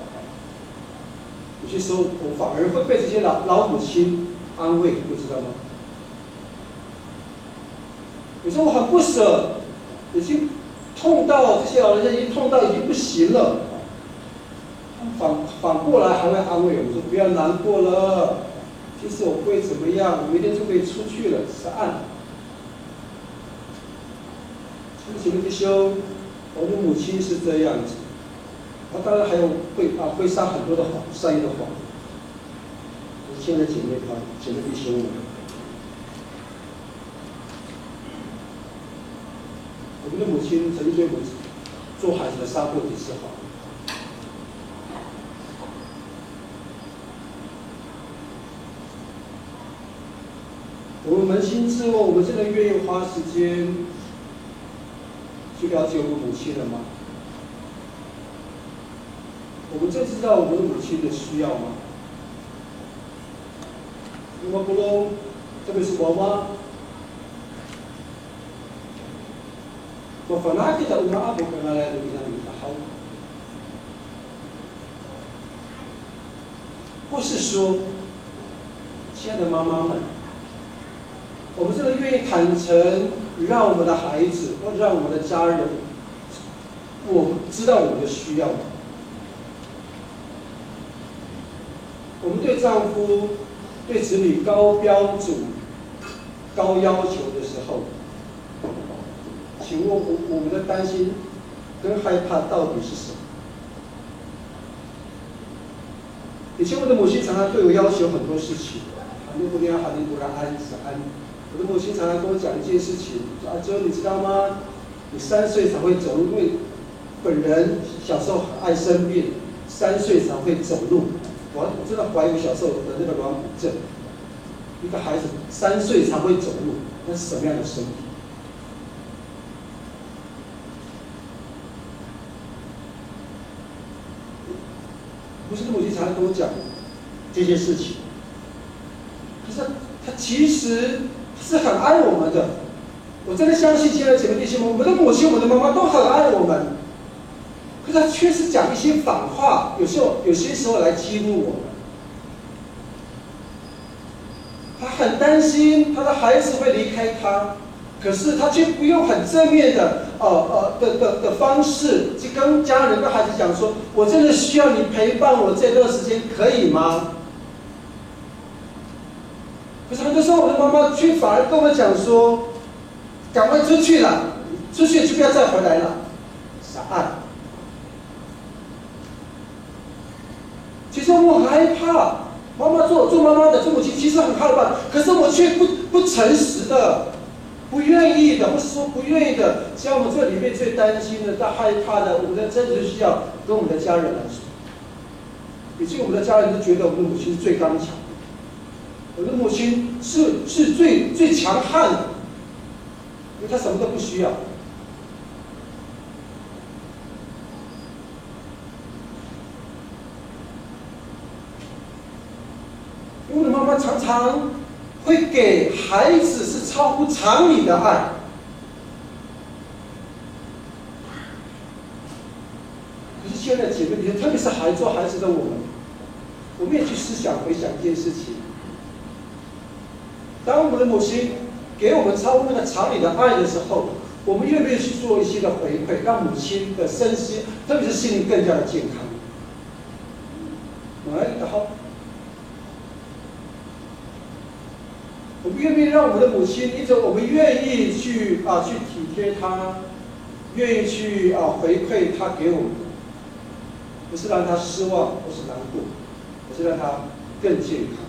有些时候我反而会被这些老母亲安慰，你知道吗？有时候我很不舍，已经痛到这些老人家已经痛到已经不行了，反过来还会安慰我说不要难过了，其实我不会怎么样，我明天就可以出去了，是按。亲爱的弟兄，我的母亲是这样子，当然还有会撒很多的谎，善意的谎。亲爱的姐妹弟兄们。我们的母亲曾经对我们做孩子的撒过几次谎。我们扪心自问，我们真的愿意花时间去了解我们母亲了吗？我们真知道我们的母亲的需要吗？我们不能，特别是妈妈。我反而觉得我们阿婆跟他来的比他们好，或是说，亲爱的妈妈们，我们真的愿意坦诚，让我们的孩子或让我们的家人，我知道我们的需要吗？我们对丈夫、对子女高标准、高要求的时候。请问我们的担心跟害怕到底是什么？以前我的母亲常常对我要求很多事情，你不要喊你不让安是安。我的母亲常常跟我讲一件事情，说阿周你知道吗？你3岁才会走路，因为本人小时候很爱生病，3岁才会走路。我真的怀疑我小时候的那个软骨症。一个孩子3岁才会走路，那是什么样的身体？不是母亲常常跟我讲这些事情，可是他其实是很爱我们的。我真的相信，亲爱的姐妹弟兄们，我们的母亲、我们的妈妈都很爱我们，可是他确实讲一些反话，有些时候来激怒我们。他很担心他的孩子会离开他，可是他却不用很正面的方式去跟家人、跟孩子讲说：“我真的需要你陪伴我这段时间，可以吗？”可是很多时候，我的妈妈却反而跟我讲说：“赶快出去了，出去就不要再回来了。”傻爱。其实我害怕，妈妈做妈妈的，做母亲其实很害怕，可是我却不诚实的。不愿意的，或是说不愿意的，像我们这里面最担心的、最害怕的，我们的真实需要跟我们的家人来说。以及我们的家人都觉得我们的母亲是最刚强的，我们的母亲是最强悍的，因为她什么都不需要。因为我的妈妈常常会给孩子是超乎常理的爱。可是现在姐妹们，特别是做孩子的我们也去思想回想一件事情：当我们的母亲给我们超乎那个常理的爱的时候，我们愿不愿意去做一些的回馈，让母亲的身心，特别是心灵更加的健康？好，我们愿不愿意让我们的母亲，一直我们愿意去体贴她，愿意去回馈她给我们的，不是让她失望或是难过，而是让她更健康。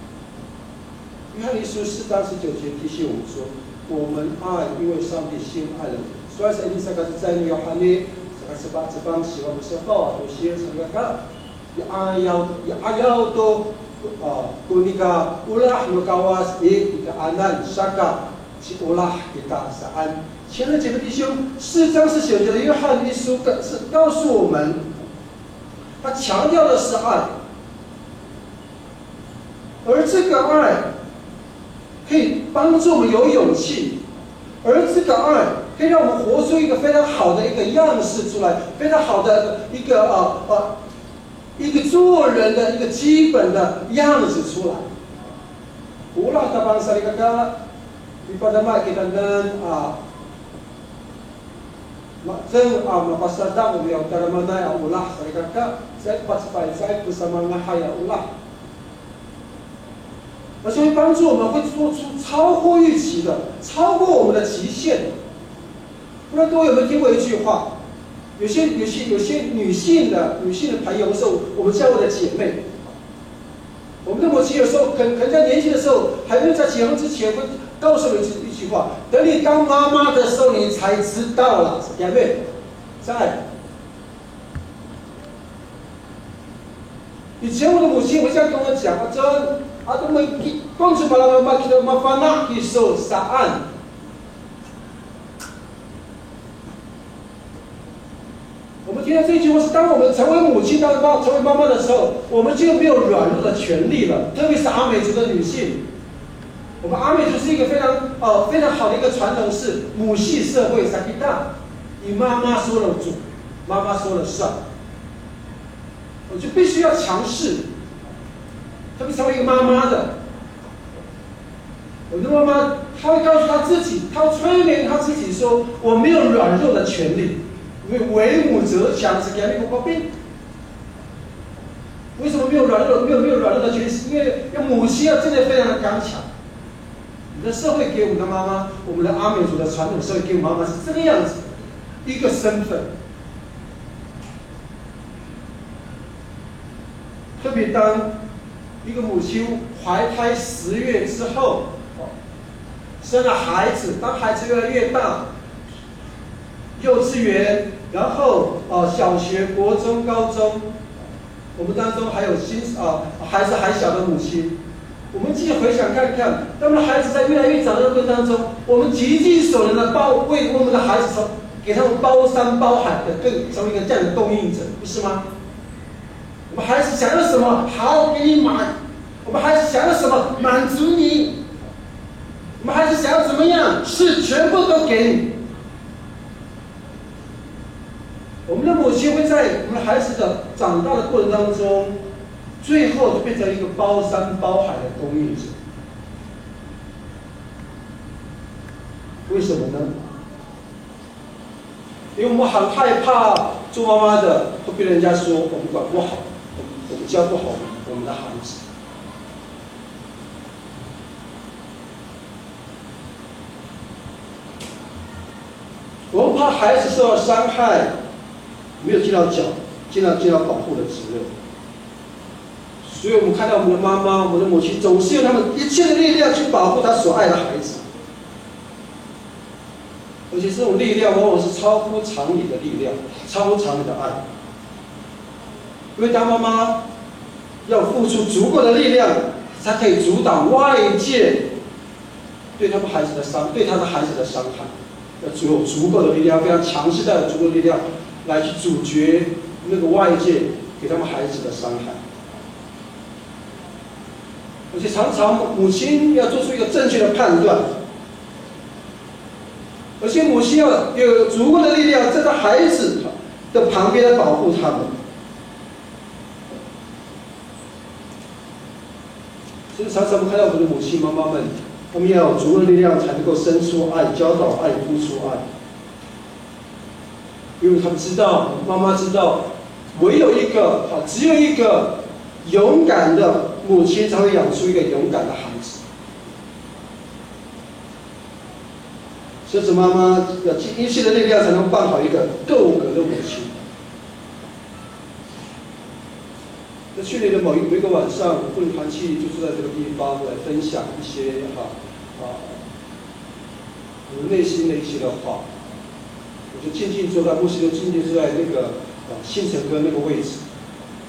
约翰一书4章19节提醒我们说，我们爱，因为上帝先爱了我们。所以圣经上是在约翰的18章希望不是好都写成个ayaw to kunika ulah lukawas ika anan saka si ulah kita saan。亲爱的姐妹弟兄，4章19节的约翰一书是告诉我们，他强调的是爱，而这个爱可以帮助我们有勇气，而这个爱可以让我们活出一个非常好的一个样式出来，非常好的一个做人的一个基本的样子出来。Ulah tabang sarikaka ipadama kita dan Zeng mapasadang beliau taramana ulah sarikaka saya paspai saya bersama ngahaya ulah。而且会帮助我们会做出超乎预期的、超过我们的极限的。不知道各位有没有听过一句话？有些女性的朋友，是我们教会的姐妹，我们的母亲有时候可能在年轻的时候，还没有在结婚之前，会告诉我们一句话：等你当妈妈的时候，你才知道了，姐妹，在。以前我的母亲会这样跟我讲：都没光是把kita mafana kisah saan。我们听到这句话是：当我们成为母亲、成为妈妈的时候，我们就没有软弱的权利了。特别是阿美族的女性，我们阿美族是一个非常好的一个传统，是母系社会。萨基达，你妈妈说了主，妈妈说了算，我就必须要强势。特别成为一个妈妈的，我的妈妈，她会告诉她自己，她会催眠她自己说：“我没有软弱的权利，因为为母则强，是给你不病。”为什么没有软弱的权利？是因为母亲真的非常的刚强。你的社会给我们的妈妈，我们的阿美族的传统社会给我们妈妈是这个样子的一个身份。特别当一个母亲怀胎10月之后，生了孩子，当孩子越来越大，幼稚园，然后小学、国中、高中，我们当中还有孩子还小的母亲，我们自己回想看看，当我们的孩子在越来越长的过程当中，我们极尽所能的为我们的孩子给他们包山包海的，更成为一个这样的供应者，不是吗？我们孩子想要什么，好给你买；我们孩子想要什么，满足你；我们孩子想要怎么样，是全部都给你。我们的母亲会在我们的孩子的长大的过程当中，最后就变成一个包山包海的供应者。为什么呢？因为我们很害怕做妈妈的会被人家说我们管不好，我们教不好我们的孩子。我们怕孩子受到伤害，没有尽到保护的责任。所以我们看到我们的妈妈、我们的母亲，总是用他们一切的力量去保护他所爱的孩子。而且这种力量往往是超乎常理的力量，超乎常理的爱。因为当妈妈要付出足够的力量，才可以阻挡外界对他的孩子的伤害。要有足够的力量，非常强势的足够的力量，来去阻绝那个外界给他们孩子的伤害。而且常常母亲要做出一个正确的判断。而且母亲要有足够的力量站在孩子的旁边来保护他们。所以常常我们看到我们的母亲妈妈们，他们要有足够的力量才能够生出爱、教导爱、付出爱。因为他们知道，妈妈知道，唯有一个只有一个勇敢的母亲才会养出一个勇敢的孩子。所以，妈妈要尽一切的力量，才能办好一个够格的母亲。在去年的某一个晚上，妇女团契就坐在这个地方来分享一些我们内心的一些的话。我就静静坐在牧师，就静静坐在那个信诚哥那个位置，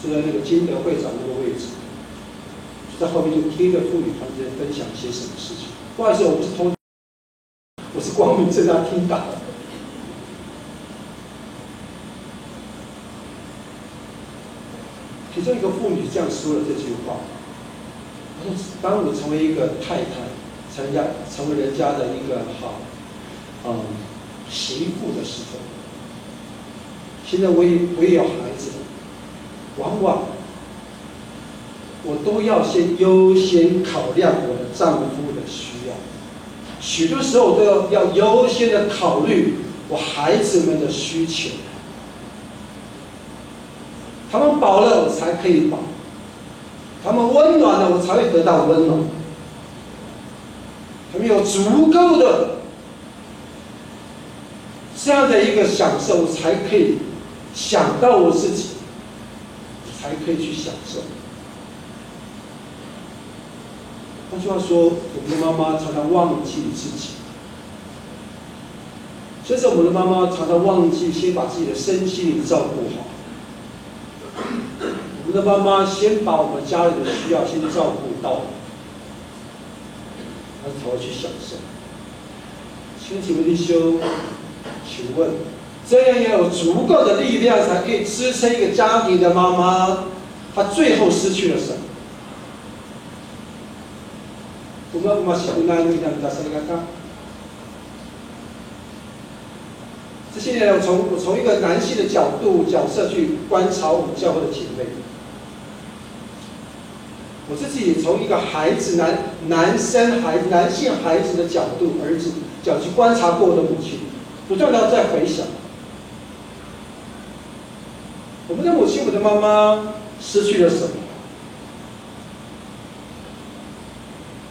坐在那个金德会长那个位置，就在后面就听着妇女团契分享一些什么事情。不好意思，我不是偷，我是光明正大听到的。其中一个妇女这样说了这句话：“她说，当我成为一个太太，成为人家的一个媳妇的时候，现在我也有孩子了，往往我都要先优先考量我的丈夫的需要，许多时候我都要优先的考虑我孩子们的需求。他们饱了，我才可以饱；他们温暖了，我才会得到温暖；他们有足够的这样的一个享受，我才可以想到我自己，才可以去享受。换句话说，我们的妈妈常常忘记自己，所以说我们的妈妈常常忘记先把自己的身心灵照顾好。我们的妈妈先把我们家人的需要先照顾到，然后才会去享受。请问弟兄，请问，这样要有足够的力量，才可以支撑一个家庭的妈妈，她最后失去了什么？我们妈喜欢那力量，大家看看。这些年，我从一个男性的角色去观察我们教会的姐妹。我自己也从一个孩子男性孩子的角度去观察过我的母亲，不断的在回想，我们的母亲，我的妈妈失去了什么？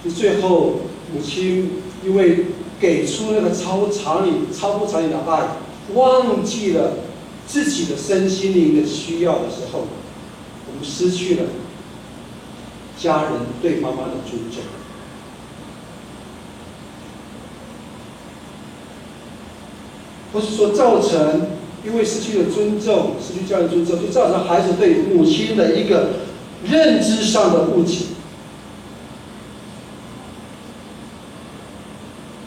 最后，母亲因为给出那个超乎常理的爱，忘记了自己的身心灵的需要的时候，我们失去了家人对妈妈的尊重，或是说造成因为失去了尊重，失去家人尊重，就造成孩子对母亲的一个认知上的误解，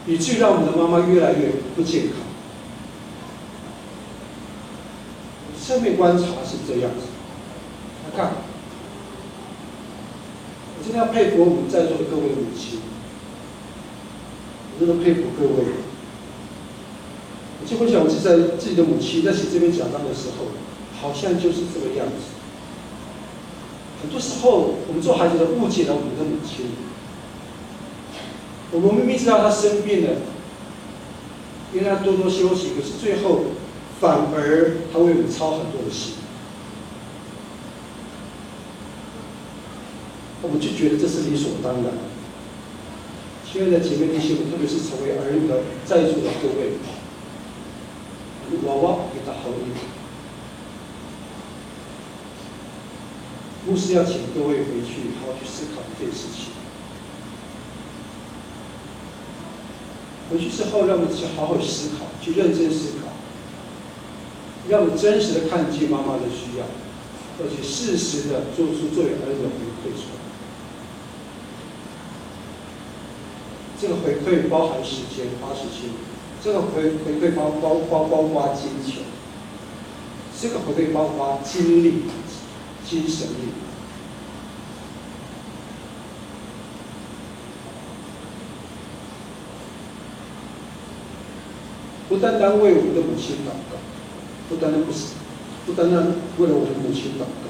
以至于让我们的妈妈越来越不健康。侧面观察是这样子，来看。我真的要佩服我们在座的各位母亲，我真的佩服各位。我就回想我自己的母亲在写这篇讲章的时候，好像就是这个样子。很多时候，我们做孩子的误解了我们的母亲。我们明明知道她生病了，应该多多休息，可是最后反而她为我们操很多的心。我们就觉得这是理所当然。亲爱的姐妹弟兄，特别是成为儿女的在座的各位，娃娃给他好一点。牧师要请各位回去好好去思考这件事情。回去之后，让我们去好好思考，去认真思考，让我们真实的看见妈妈的需要，而且适时的做出作为儿女的回馈出来。这个回馈包含时间，花时间；这个回馈包括金钱；这个回馈包括精力、精神力。不单单为我们的母亲祷告，不单单为了我们的母亲祷告，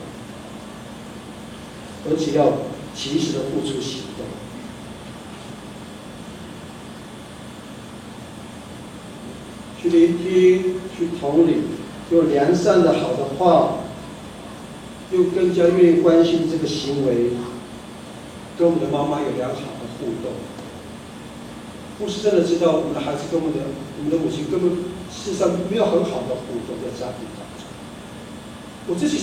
而且要及时的付出行动。去聆听，去同理，有良善的好的话，又更加愿意关心这个行为，跟我们的妈妈有良好的互动。牧师真的知道，我们的孩子跟我们的母亲根本事实上没有很好的互动在家庭当中。我自己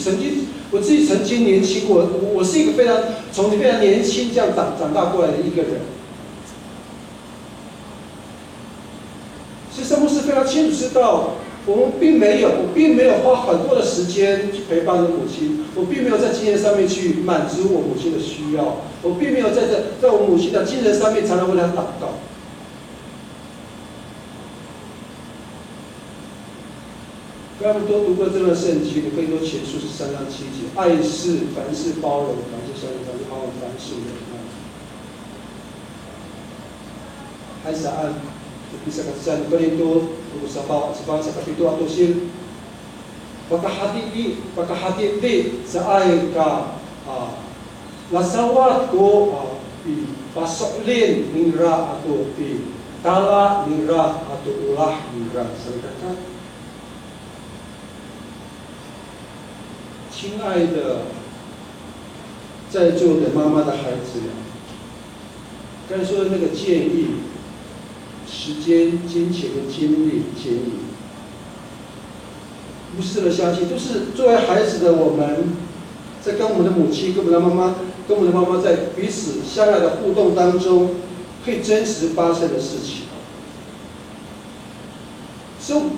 曾经年轻过，我是一个从非常年轻这样长大过来的一个人。其实牧师非常清楚知道，我并没有花很多的时间去陪伴着母亲，我并没有在经验上面去满足我母亲的需要，我并没有在我母亲的精神上面常常为她祷告。刚刚多读过这段圣经，你可以多前书是3章7节，爱是凡事包容，凡事相信，凡事盼望，凡事忍耐。还是按bisa kasihan Korinto buku sabaw sa kapitulo 12 pagkahati sa ay ka lasawat ko pasoklin nira ato tala nira ato ulah nira 亲爱的在座的妈妈的孩子们，刚才说的那个建议，时间、金钱跟精力建议，无私的相信，都是作为孩子的我们，在跟我们的母亲、跟我们的妈妈在彼此相爱的互动当中，可以真实发生的事情。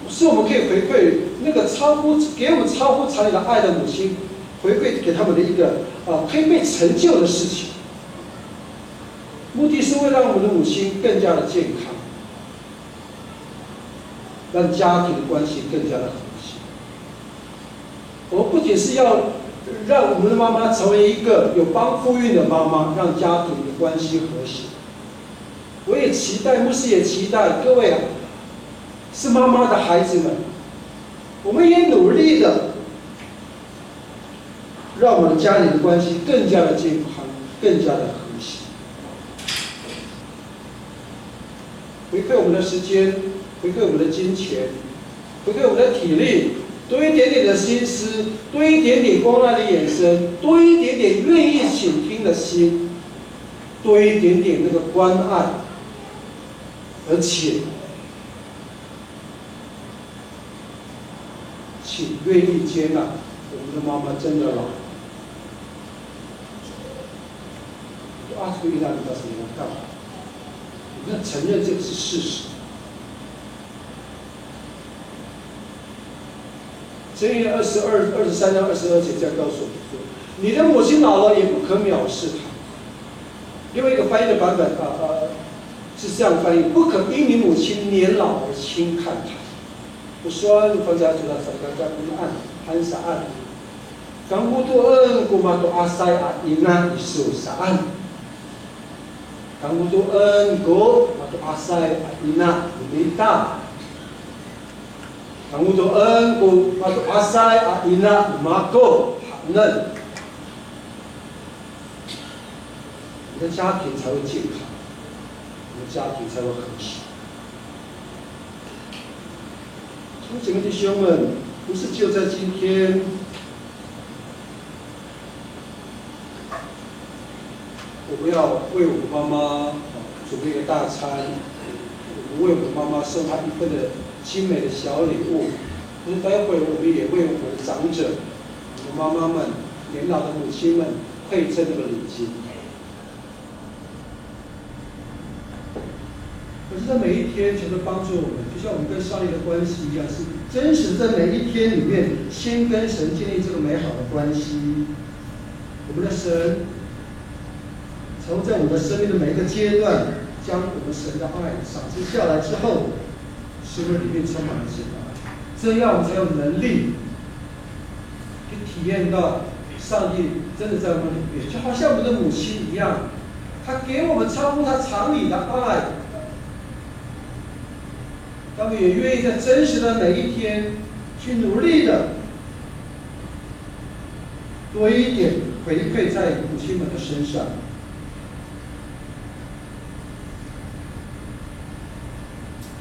是我们可以回馈那个给我们超乎常理的爱的母亲，回馈给他们的一个可以被成就的事情。目的是为了让我们的母亲更加的健康，让家庭的关系更加的和谐。我们不仅是要让我们的妈妈成为一个有帮夫运的妈妈，让家庭的关系和谐。我也期待，牧师也期待各位是妈妈的孩子们，我们也努力的让我们的家庭的关系更加的健康，更加的和谐。回馈我们的时间，回馈我们的金钱，回馈我们的体力，多一点点的心思，多一点点关爱的眼神，多一点点愿意倾听的心，多一点点那个关爱，而且请愿意接纳我们的妈妈真的老了。这个意大利告诉你们干嘛？你要承认这个是事实。箴言23章22节这样告诉我们说：你的母亲老了，也不可藐视她。另外一个翻译的版本是这样翻译：不可因你母亲年老而轻看她。我说放在主的手上，在按安啥按，kamu tuan kuma tu asai ina isu saan. Kamu tuan ko tu asai ina minta. Kamu tuan ko tu asai ina mako hanen. 你的家庭才会健康，你的家庭才会和谐。姐妹弟兄们，不是就在今天，我们要为我们妈妈准备一个大餐，我们为我们妈妈送她一份的精美的小礼物。可是待会我们也为我们的长者、我们妈妈们、年老的母亲们配赠这个礼金。可是，在每一天，求主帮助我们，就像我们跟上帝的关系一样，是真实在每一天里面，先跟神建立这个美好的关系。我们的神，从在我们的生命的每一个阶段，将我们神的爱赏赐下来之后，生命里面充满了神的爱，这样我们才有能力去体验到上帝真的在我们里面，就好像我们的母亲一样，她给我们超乎她常理的爱。他们也愿意在真实的每一天去努力的多一点回馈在母亲们的身上。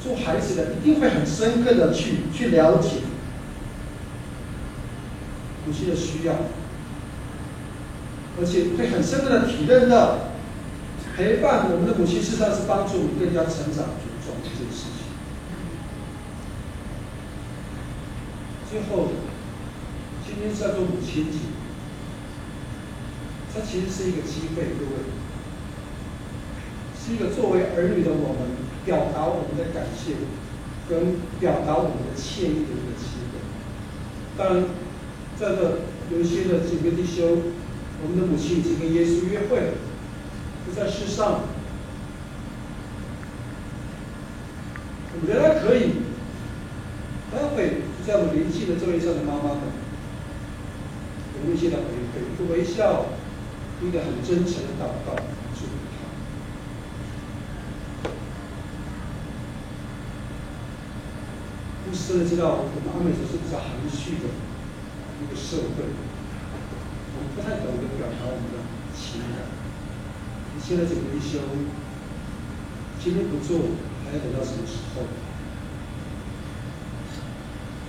做孩子的一定会很深刻的去了解，母亲的需要，而且会很深刻的体认到，陪伴我们的母亲，事实上是帮助我们更加成长茁壮的这件事情。最后，今天是要做母亲节，它其实是一个机会，各位，是一个作为儿女的我们表达我们的感谢，跟表达我们的歉意的一个机会。当然，在这有一些的姐妹弟兄，我们的母亲已经跟耶稣约会了，不在世上，我们仍然可以，待会就在我们灵性的座位上的妈妈们，有一些的回馈，一个微笑，一个很真诚的祷告，祝福他。牧师真的知道，我们阿美族是比较含蓄的一个社会，我们不太懂得表达我们的情感。你现在这个弟兄，今天不做，还要等到什么时候？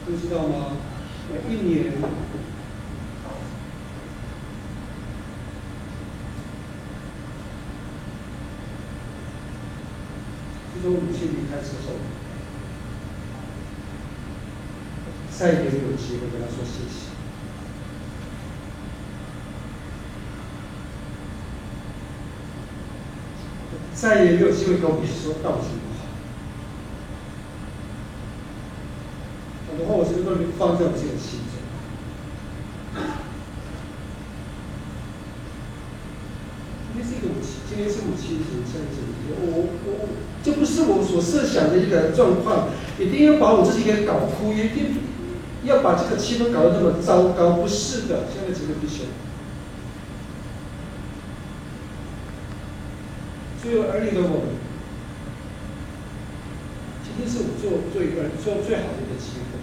都知道吗？每一年，自从母亲离开之后，再也没有机会跟他说谢谢。再也没有机会跟我们说道歉不好。然后我这个放在我自己的心中。今天是一个母亲，今天是母亲节，圣诞节，这不是我所设想的一个状况，一定要把我自己给搞哭，一定要把这个气氛搞得那么糟糕，不是的，现在这个弟兄。作为儿女的我们，今天是我做一个做最好的一个机会。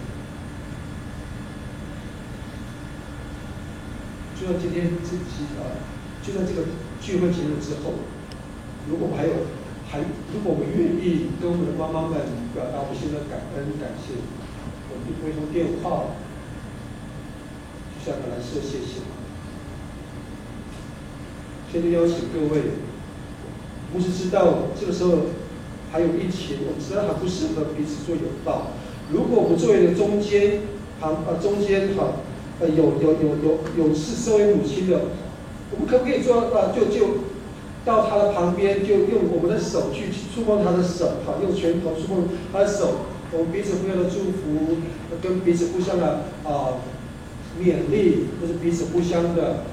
就像今天就在这个聚会结束之后，如果如果我们愿意跟我们的妈妈们表达我们现在感恩感谢，我们就会用电话，就像本来说谢谢。现在邀请各位。牧师知道这个时候还有疫情，我们实在很不适合彼此做拥抱。如果我们作为一个中间有身为母亲的，我们可不可以做就到他的旁边，就用我们的手去触碰他的手，用拳头触碰他的手，我们彼此互相的祝福，跟彼此互相的勉励，或者彼此互相的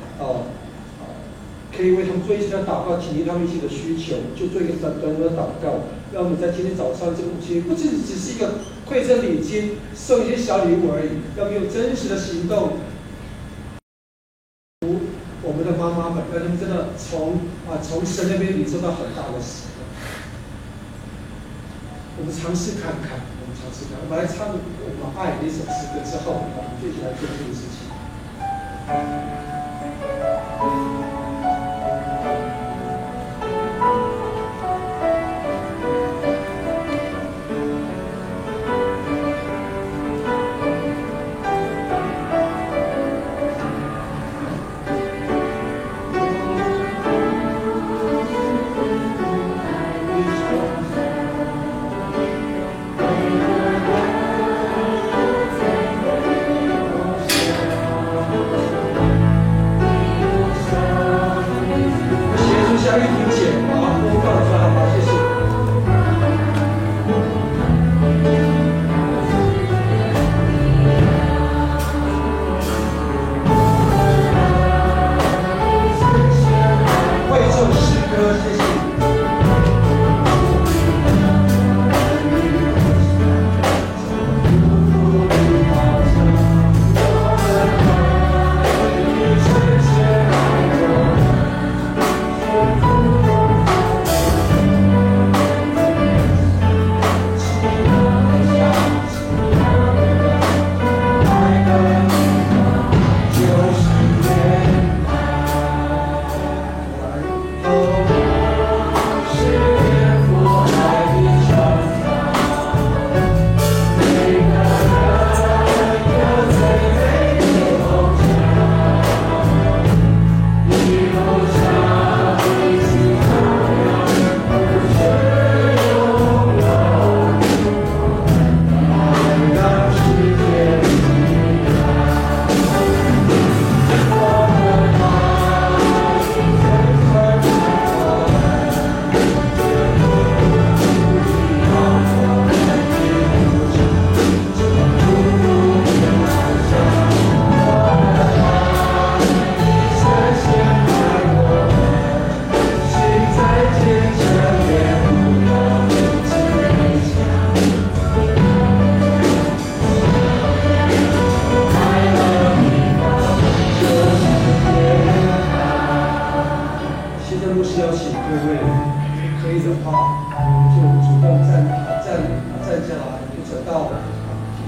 可以为他们做一些的祷告，体验他们一些的需求，就做一个短短的祷告。让我们在今天早上这个母亲，不只是一个馈赠礼金、送一些小礼物而已，要用真实的行动，我们的妈妈们，让他们真的从神那边领受到很大的喜乐。我们尝试看看，我们来唱我们爱的一首诗歌之后，我们就一起来做这个事情。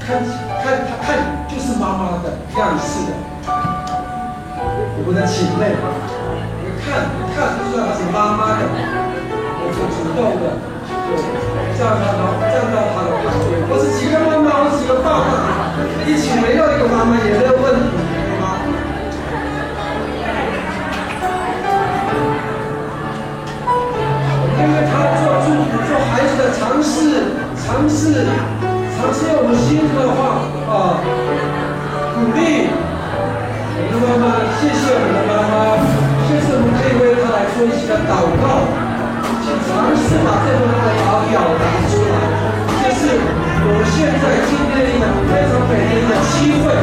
看就是妈妈的样式的，我们的体内，看就知道她是妈妈的，我是主动的，对，这样到她的旁边。我是几个妈妈，我是几个爸爸，一起围绕一个妈妈也没有问题，对吗？因为他做孩子的尝试用我们心的话鼓励我们的妈妈，谢谢我们的妈妈，谢谢我们可以为她来做一些的祷告，去尝试把这份爱表达出来，这是我们现在今天一个非常美的一个机会，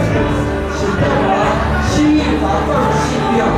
请大家心意把它放弃掉。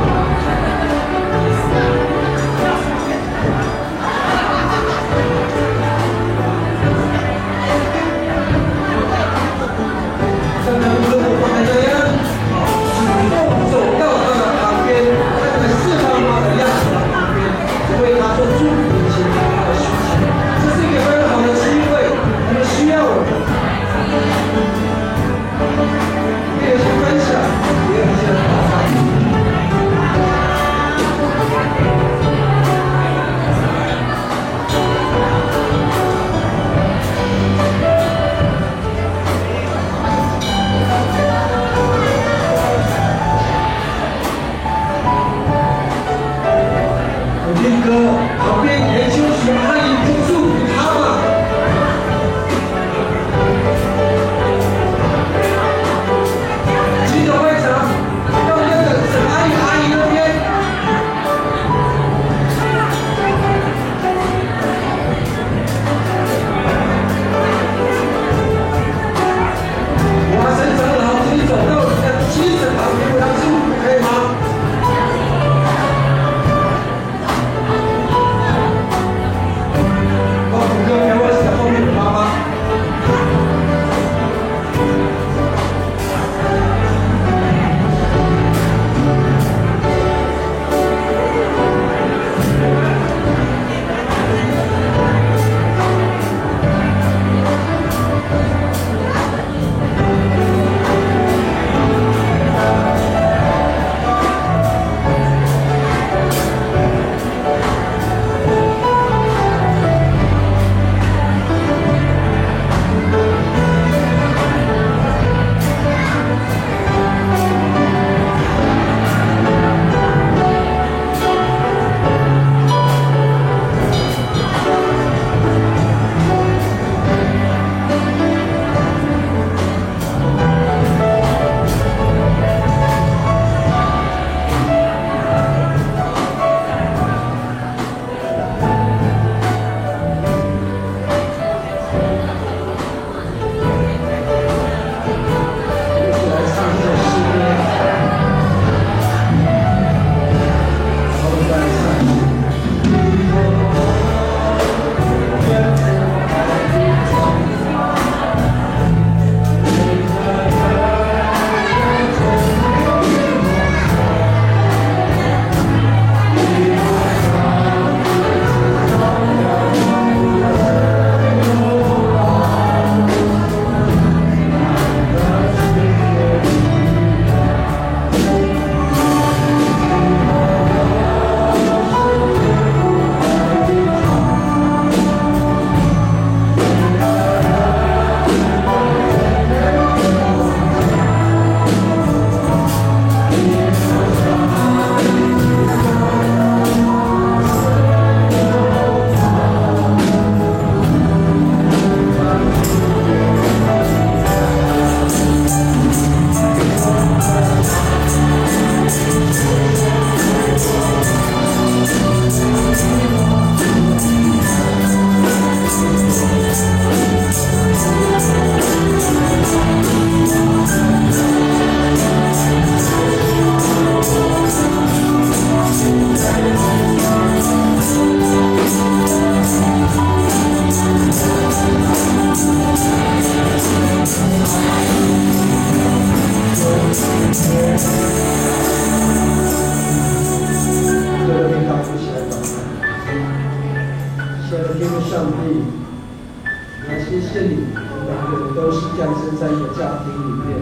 来谢谢你，我们每个人都是降生在一个家庭里面。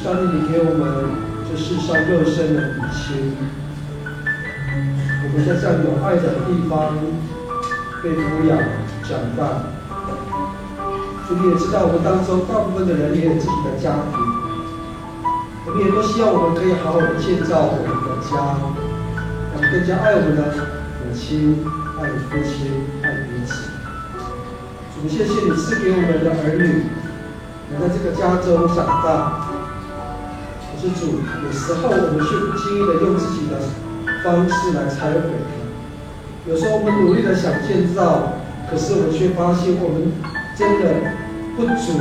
上帝，你给我们这世上肉身的母亲，我们在这样有爱的地方被抚养长大。主，你也知道我们当中大部分的人也有自己的家庭，我们也都希望我们可以好好的建造我们的家，让我们更加爱我们的母亲、爱父亲、爱彼此。主，谢谢你赐给我们的儿女能在这个家中长大。可是主，有时候我们却不经意的用自己的方式来拆毁它。有时候我们努力的想建造，可是我们却发现我们真的不足。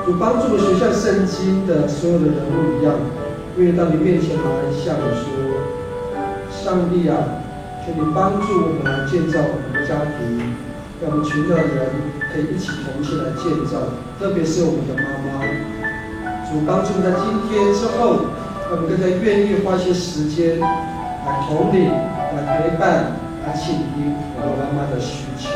主帮助我们学像圣经的所有的人物一样，愿意到你面前来向你说：上帝啊，求你帮助我们来建造我们的家庭，让我们群的人可以一起同心来建造，特别是我们的妈妈。主帮助我们在今天之后，让我们更加愿意花些时间来同理、来陪伴、来倾听我们妈妈的需求。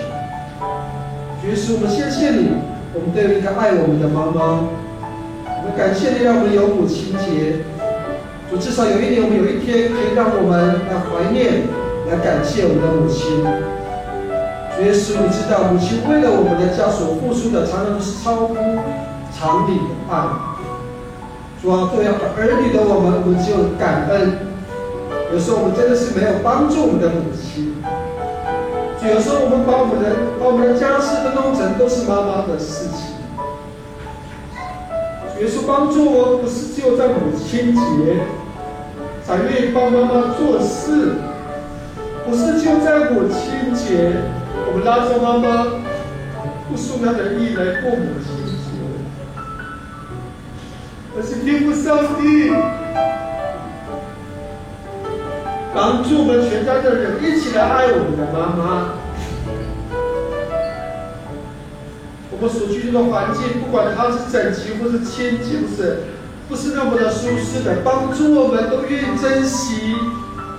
主耶稣，我们谢谢你，我们都有一个爱我们的妈妈。我们感谢你，让我们有母亲节。主，至少有一年，我们有一天可以让我们来怀念、来感谢我们的母亲。主耶稣，你知道母亲为了我们的家所付出的，常常都是超乎常理的爱。主啊，作为儿女的我们只有感恩。有时候我们真的是没有帮助我们的母亲。主，有时候我们把我们的家事都弄成都是妈妈的事情。主耶稣帮助我，不是只有在母亲节才愿意帮妈妈做事，不是只有在母亲节我们拉着妈妈不顺她的意来过母亲节。而是天父上帝帮助我们全家的人一起来爱我们的妈妈。我们所居住的环境，不管它是整齐或是清洁，不是那么的舒适的，帮助我们都愿意珍惜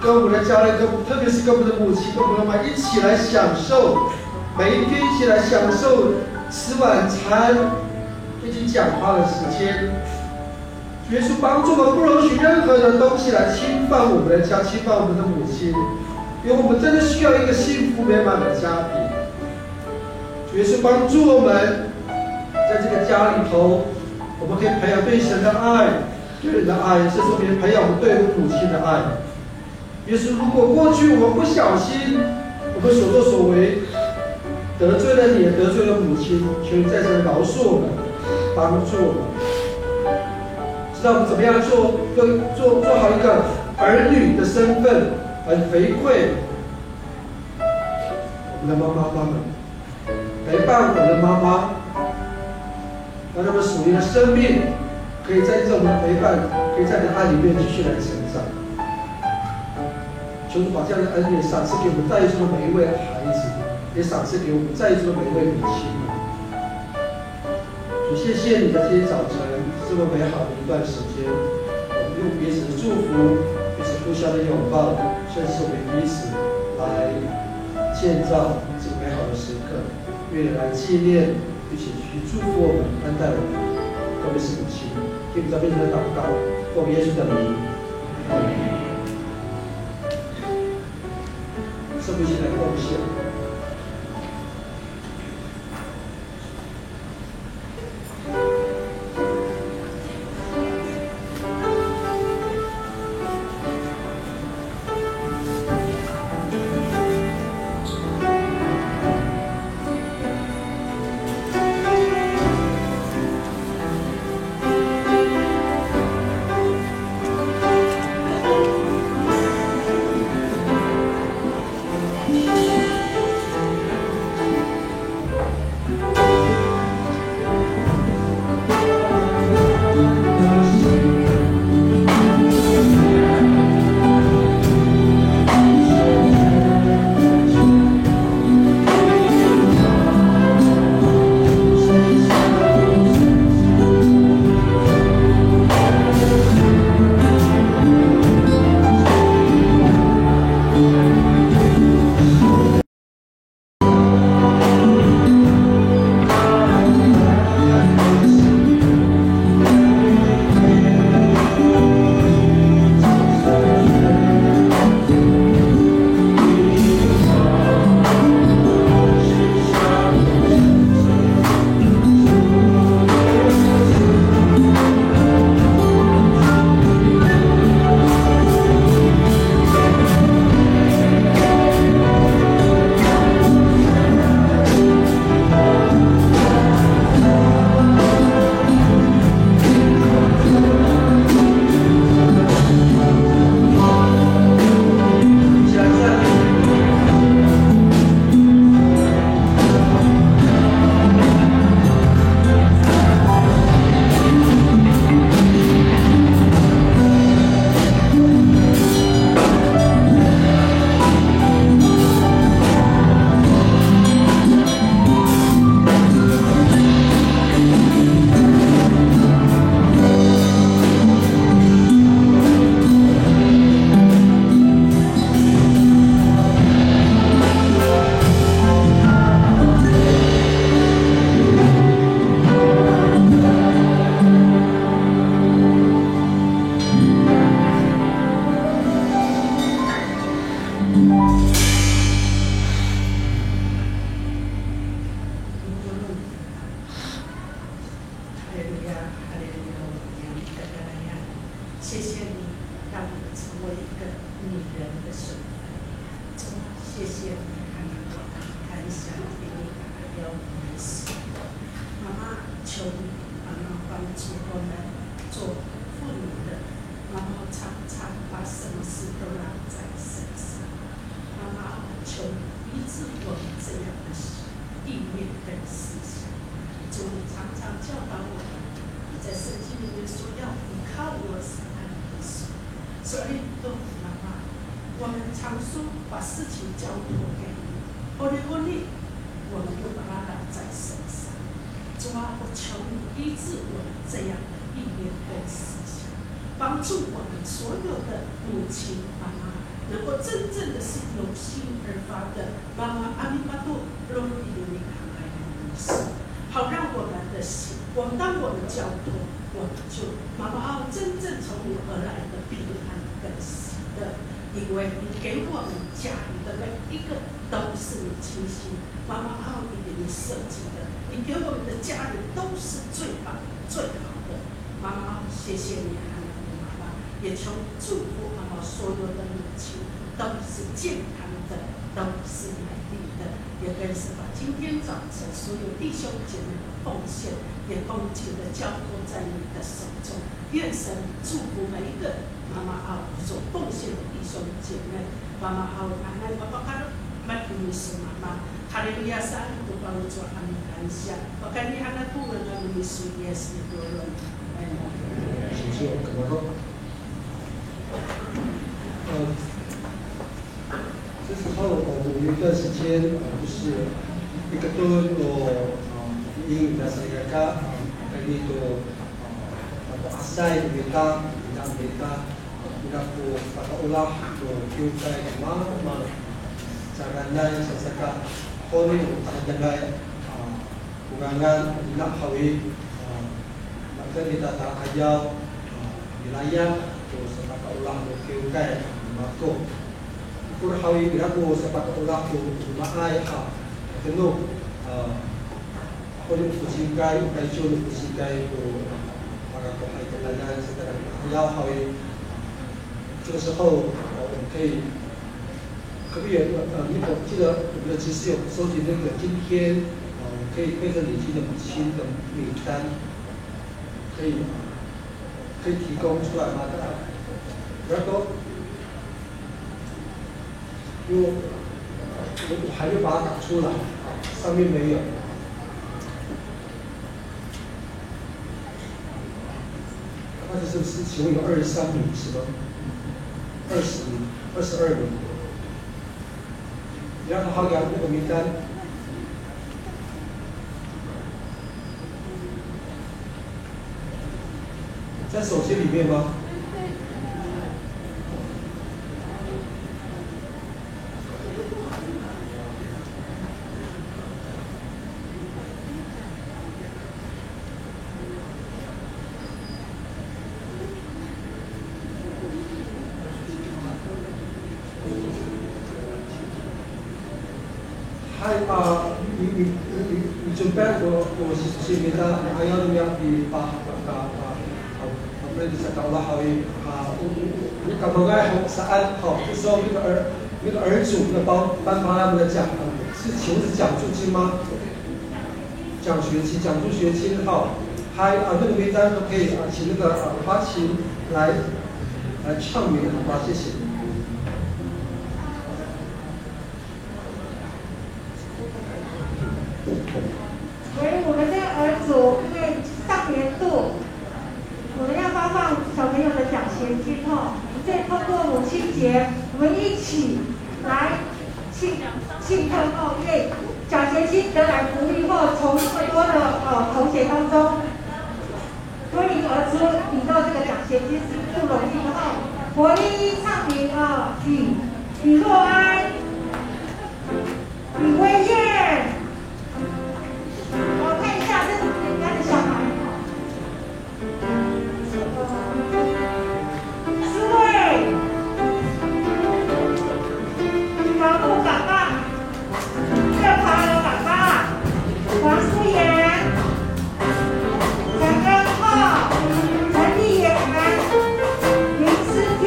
跟我们的家人，特别是跟我们的母亲、跟我们的妈妈一起来享受，每一天一起来享受吃晚餐、一起讲话的时间。耶稣帮助我们，不容许任何的东西来侵犯我们的家，侵犯我们的母亲，因为我们真的需要一个幸福美满的家庭。耶稣帮助我们，在这个家里头，我们可以培养对神的爱、对人的爱，甚至培养我们对母亲的爱。耶稣，如果过去我们不小心，我们所作所为得罪了你，也得罪了母亲，求你在这里饶恕我们，帮助我们。知道我们怎么样做好一个儿女的身份，来回馈我们的妈妈们，陪伴我们的妈妈，让他们属灵的生命可以在这种陪伴，可以在你的爱里面继续来成长。求主把这样的恩典赏赐给我们在座的每一位孩子，也赏赐给我们在座的每一位母亲。主，谢谢你的今天早晨这么美好的一段时间，我们用彼此的祝福、彼此互相的拥抱，甚至我们彼此来建造这个美好的时刻，愿意来纪念，并且去祝福我们、恩待我们，特别是母亲。听我们在面前的祷告，奉耶稣的名，圣父先来贡献。享给你还有你的事。妈妈，求你妈妈帮助我们做父母的，妈妈常常把什么事都揽在身上。妈妈，求你医治我们这样的意念跟思想。主，你常常教导我们，你在圣经里面说要依靠我是爱你的手。所以，妈妈，我们常说把事情交托给你，我们都把它揽在身上。主啊，我求你医治我们这样的意念跟思想，帮助我们所有的母亲妈妈能够真正的是由心而发的妈妈阿弥巴多罗伊的那个爱的事，好让我们的心，当我们交托，我们就妈妈真正从你而来的平安跟喜乐，因为你给我们家里的每一个都是你精心妈妈你给你设计的，你给我们的家人都是最棒最好的。妈妈，谢谢你，妈妈，也求祝福妈妈所有的母亲都是健康的，都是美丽的，也更是把今天早晨所有弟兄姐妹的奉献，也恭敬的交托在你的手中。愿神祝福每一个妈妈所奉献的弟兄姐妹。妈妈安安爸爸卡罗麦克尼斯妈妈，哈利路亚三都帮助阿弥感谢，我看你安那不能阿弥属耶稣多伦。谢谢，怎么说？这时候我们有一段时间就是一个多英语的是一个itu asai kita po pakaulah to kay mama sarana sa saka holi takadagay kugangan inak hawi maka kita tak ayaw wilayah to sa pakaulah to kay mako kur hawi birapo sa pakaulah to maay kanu holi kusigay kaisyon kusigay to要好于这个时候，我们可以我记得我们的执事有收集那个今天可以配合礼金的母亲的名单，可以提供出来吗？然后，因为我还没把它打出来，上面没有。那是不是请问有23名是吗？20名、22名。你让他好讲那个名单。在手机里面吗？你准备我是给他ayaw niya pwede sa kaulahawi kamagay saan so 那个儿主的颁发他们的奖是求是奖助金吗？奖学金、奖助学金还那个名单都可以请那个花琴来唱名，好吧，谢谢。我们这个儿组，因为上年度我们要发放小朋友的奖学金所以通过母亲节，我们一起来庆贺因为奖学金得来不易从这么多的同学当中脱颖而出，领到这个奖学金是不容易活力唱名许若安、李薇燕。我看一下，这是人家的小孩。思慧，黄木爸爸，热华的爸爸，黄素妍，陈根浩，陈丽妍，林思天。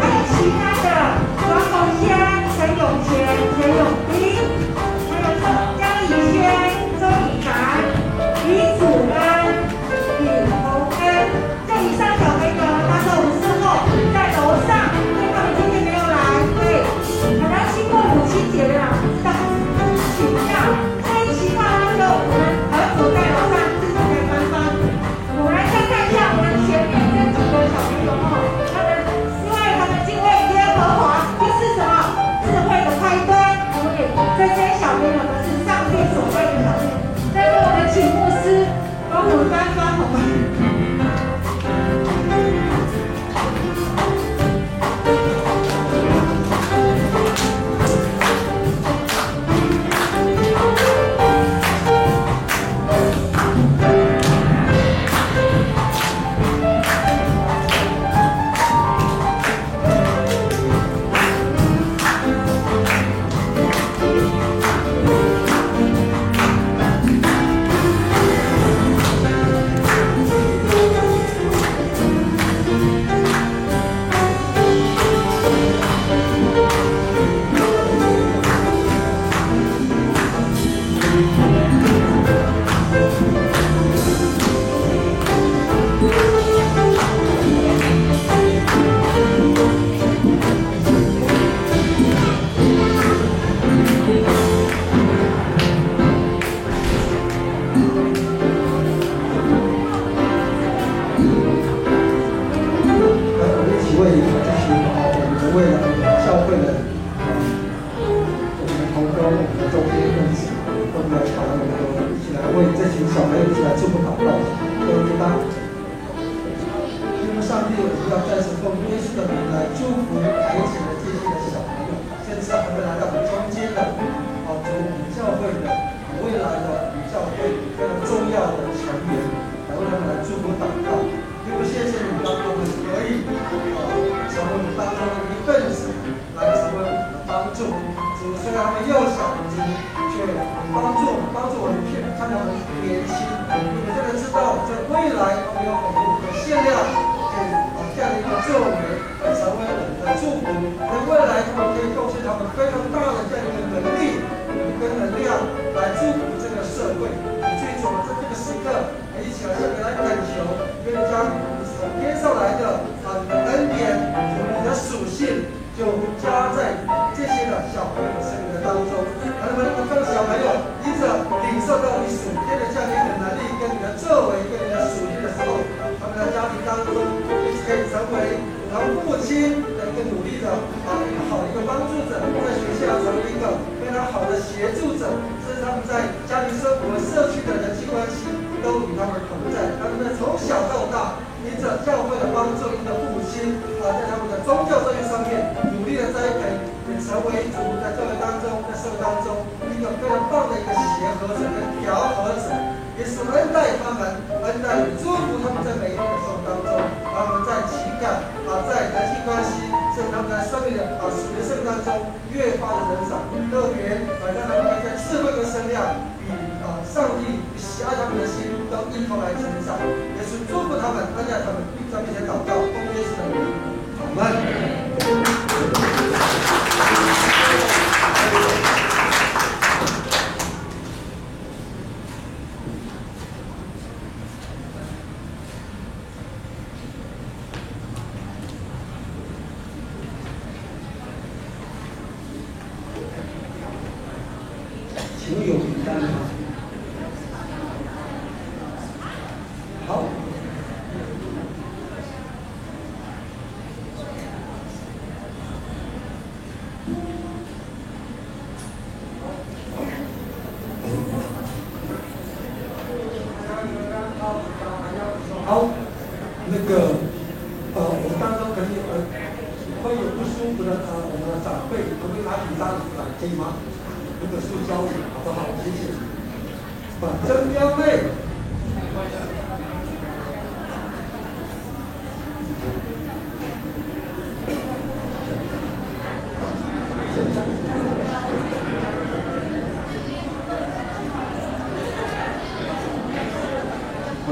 还有我们的未来教会的我们的同工、我们的周边分子，都来把我们都一起来为这群小朋友一起来祝福祷告，都知道。因为上帝，我们要再次奉耶稣的名来祝福台前的这些的小朋友，甚至还会来到我们中间的，主我们教会的未来的教会非常重要的成员，来为他们来祝福祷告。因为谢谢你们，让我们可以成为我们当中的一份子，来成为我们的帮助。主虽然他们幼小，主却帮助我们看到我们年轻，我们真的知道在未来我们有很多的限量。这样的一个作为，成为我们的祝福。在未来，他们可以贡献他们非常大的这样一个能力跟能量，来祝福这个社会。以至于我们在这个时刻，一起来向你来恳求，愿你将你从天上来的你的恩典，你的属性，就加在这些的小朋友的生命的当中。让他们当小朋友，因着领受到你属天的这样的一个能力，跟你的作为，跟你的属性的时候，他们的家庭当中。可以成为他们父亲的一个努力的一个好的一个帮助者，在学校成为一个非常好的协助者，甚至他们在家庭生活、社区的人际关系都与他们同在。他们从小到大，因着教会的帮助，因着父亲在他们的宗教教育上面努力的栽培，也成为主在教会当中、在社会当中一个非常棒的一个协和者、跟调和者。也是恩待他们，恩待祝福他们在每一天的生活当中，让他们在情感在人际关系，甚至他们在生命的属灵生命当中越发的成长，特别让他们可以在智慧跟声量与上帝与喜爱他们的心都一同来成长，也是祝福他们，恩待他们，在面前祷告，奉耶稣的名，阿门。请有名单吗？好。好，那个我们当中可能会有不舒服的我们的长辈，可不可以拿几张来可以吗？这个塑胶椅，好不好？谢谢。真标妹，喂，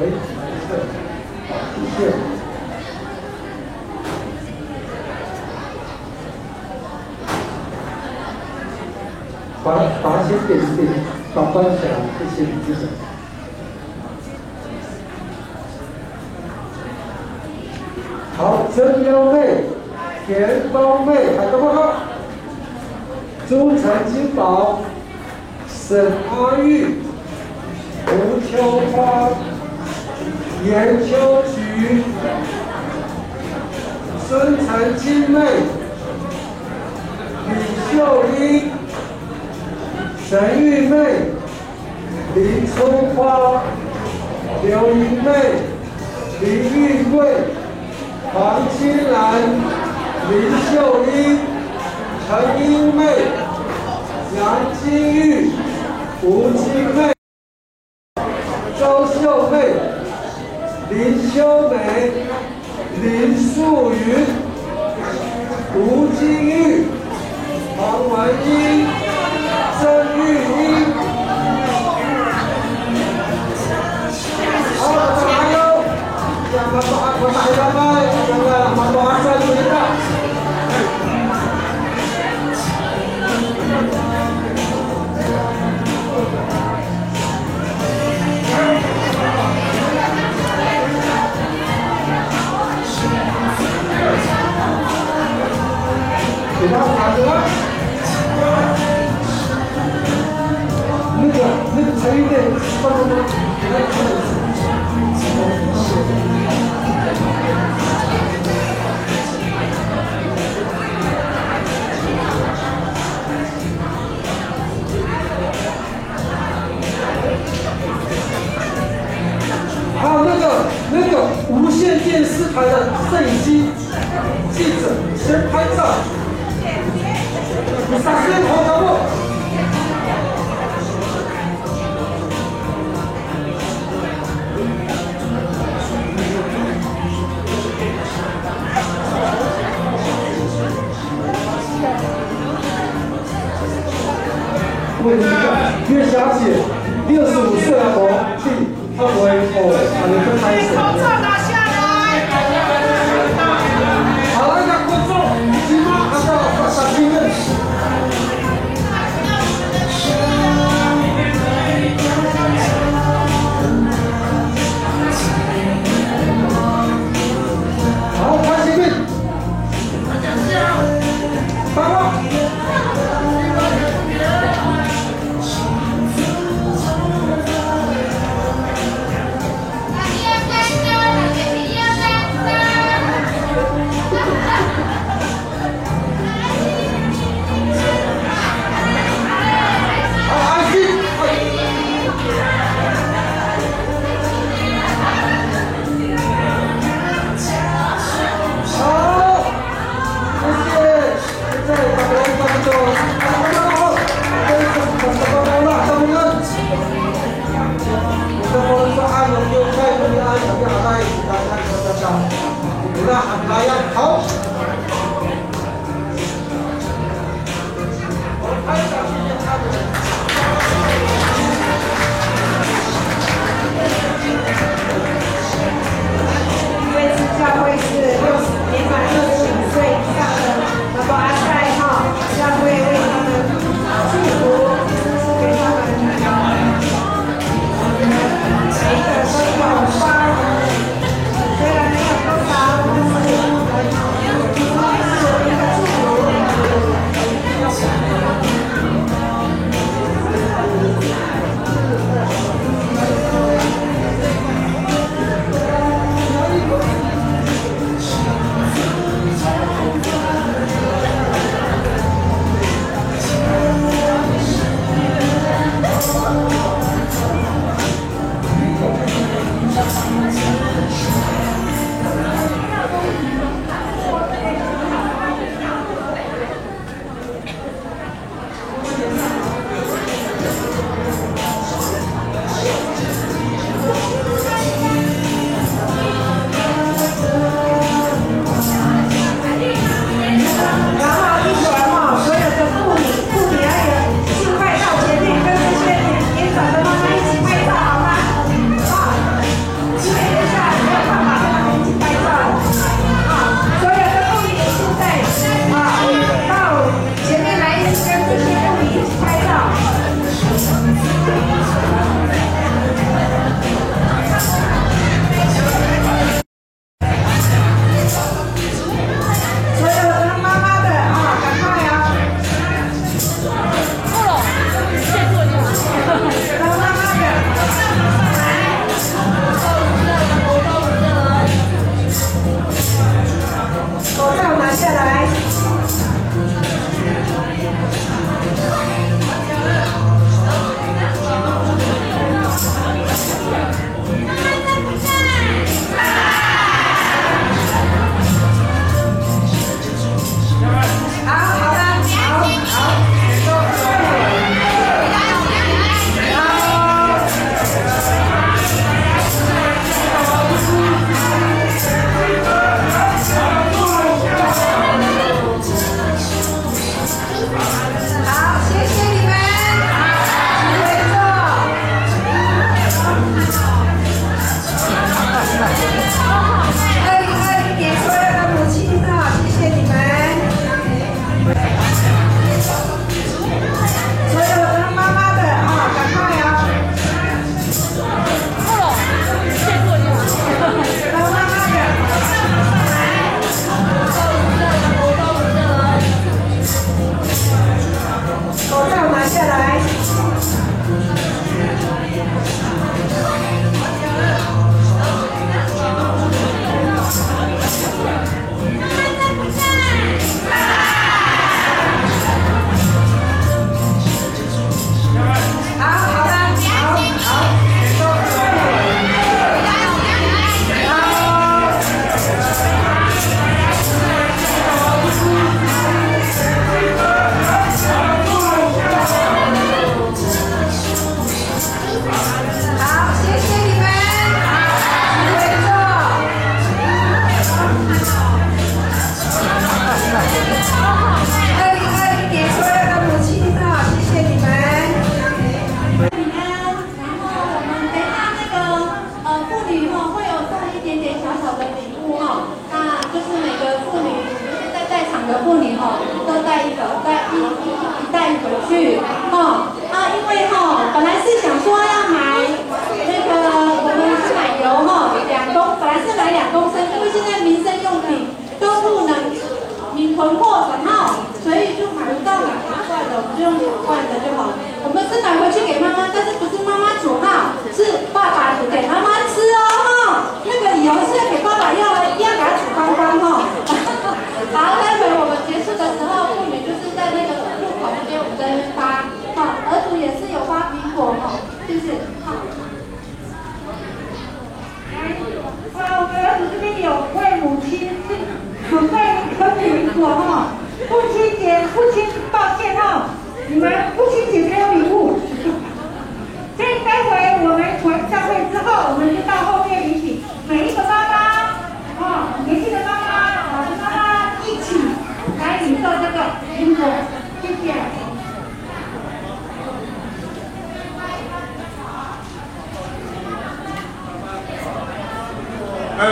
谢谢。把它先点一点，把关起来，谢谢你，谢谢。好，真优妹、田芳妹，海哥报告。朱陈金宝、沈阿玉、吴秋花、严秋菊、孙陈金妹、李秀英。沈玉妹、林春花、刘莹妹、林玉贵、黄清兰、林秀英、陈英妹、杨金玉、吴金妹、周秀妹、林秀美、林素云、吴金玉、黄文英、曾玉英，好，加油！jangan berdoa damai, jangan berdoa asal kita. Kita ada那个才有点放松吗？拍照。你上线好脚步。问题是，越小姐65岁的红弟，他不会还能跟拍手。口罩拿下来。好了，让观众起码按照上新闻。好，开前面。八卦。好。这次教会是年满65岁以上的宝宝阿塞哈，教会为他们祝福，给他们每一个都有红包，虽然没有多少，但是囤货的哈，所以就买不到2罐的，我们就用2罐的就好了。我们是买回去给妈妈，但是不是妈妈煮哈，是爸爸煮给妈妈吃哦哈。那个油是要给爸爸要的，一定要给他煮光光哈。好，待会我们结束的时候，妇女就是在那个入口那边，我们在那边发，好，儿童也是有发苹果哈，是不是？好。我们儿子这边有为母亲准备一颗苹果哈，父亲抱歉哈，你们父亲节没有礼物，所以待会我们回教会之后，我们就到后面礼品，每一个妈妈，年轻的妈妈、老的妈妈一起来领受这个苹果，谢谢。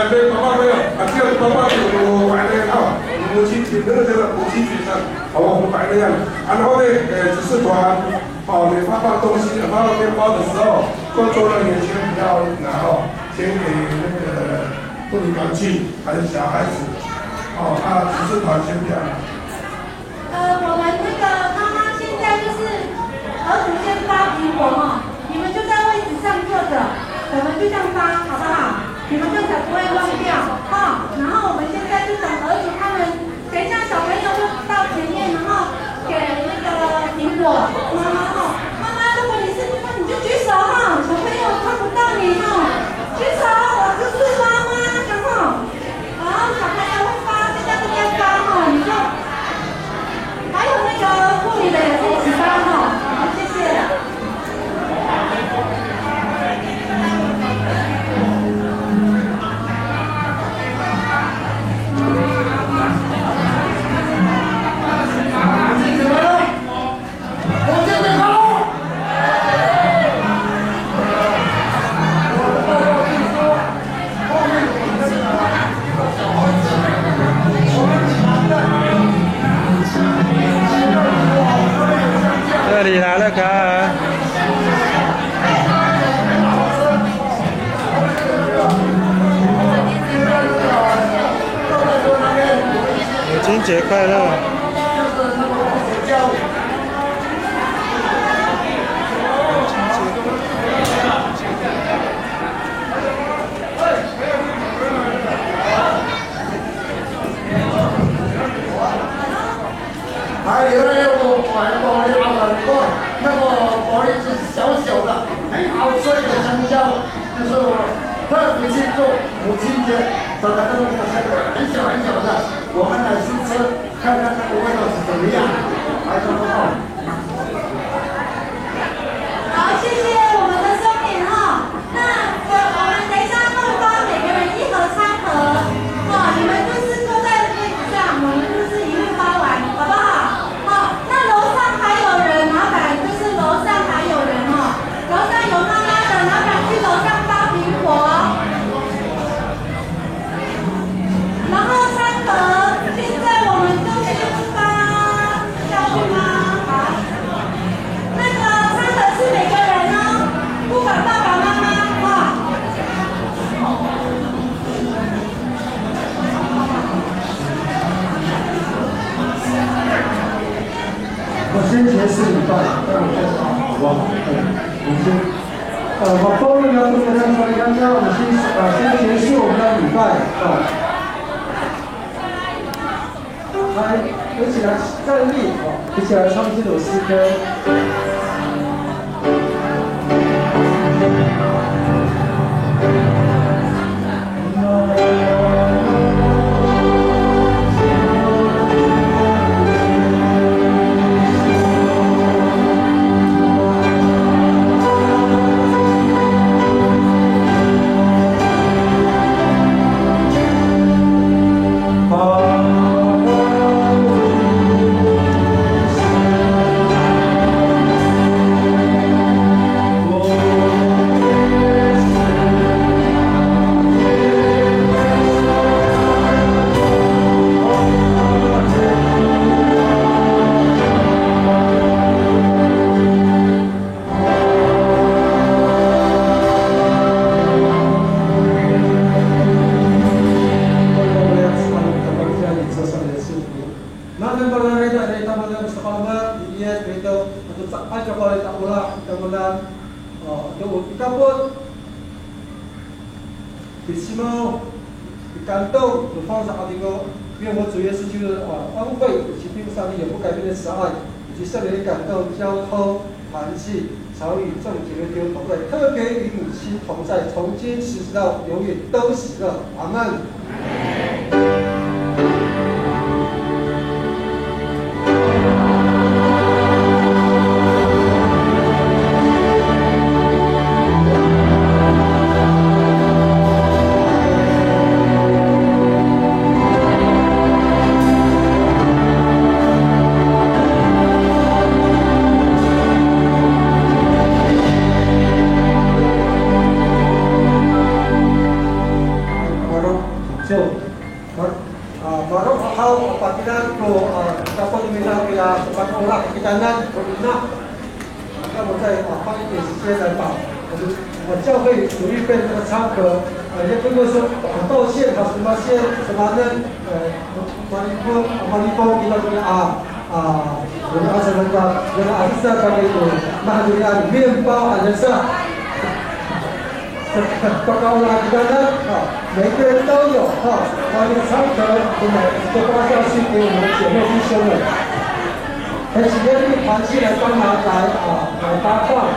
对，爸爸没有，这个爸爸有摆那套，母亲节那个叫母亲节上，好，我们摆那样，然后呢，只是团，你发放东西、发放面包的时候，工作人员先不要拿先给那个妇女团去，还是小孩子，只是团先不要拿。我们那个妈妈现在就是儿童先发苹果哈，你们就在位置上坐着，我们就这样发，好不好？你们就才不会忘掉哈。然后我们现在就等儿童他们，等一下小朋友就到前面，然后给那个苹果妈妈哈。妈妈，如果你是妈妈，你就举手哈，小朋友看不到你哈，举手，我就是妈妈，然后，小朋友会发，现在这边发哈，你就，还有那个妇女的也是一起发哈，好，谢谢。这里来了个。母亲节快乐！还有呢，我买过2个，那个玻璃是小小的，很好吃的香蕉，就是我特别去做母亲节的那个很小很小的，我们来试吃，看看那个味道是怎么样，还是不好。好，谢谢我们的松饼哈。那我们等一下会发每个人1盒餐盒，你们就是坐在位置上，我们就是一路发完，好不好？那楼上还有人，麻烦就是楼上还有人哈，楼上有妈妈的，麻烦去楼上发苹果。然后餐盒，现在我们就先发下去吗？好，那个餐盒是每个人哦，不管爸爸妈妈哈。我先前4礼拜，但我先好不好？我先，把包那个都看出来，刚刚我们先前是我们的礼拜来，一起来站立一起来唱这首诗歌。Namin barangay na tama na sa kamar, iyes dito, at sa aja ko rin ulah, kamulan, doon ikapot, bismo, ikanto,放上这个，因为我主要是就是安慰以及并上也不改变的障碍，以及圣灵感动、交通、团契、朝与众姐妹弟兄同在，特别与母亲同在，从今时直到永远都喜乐，阿门。我教会主预备这个餐盒，也不会说很道歉什么呢？马尼波kita punya punya asalkan yang asal kami itu mahdiran 面包还是啥？报告kita呢，每个人都有把这个餐盒都发下去给我们姐妹弟兄们，请这个团契来帮忙来发放。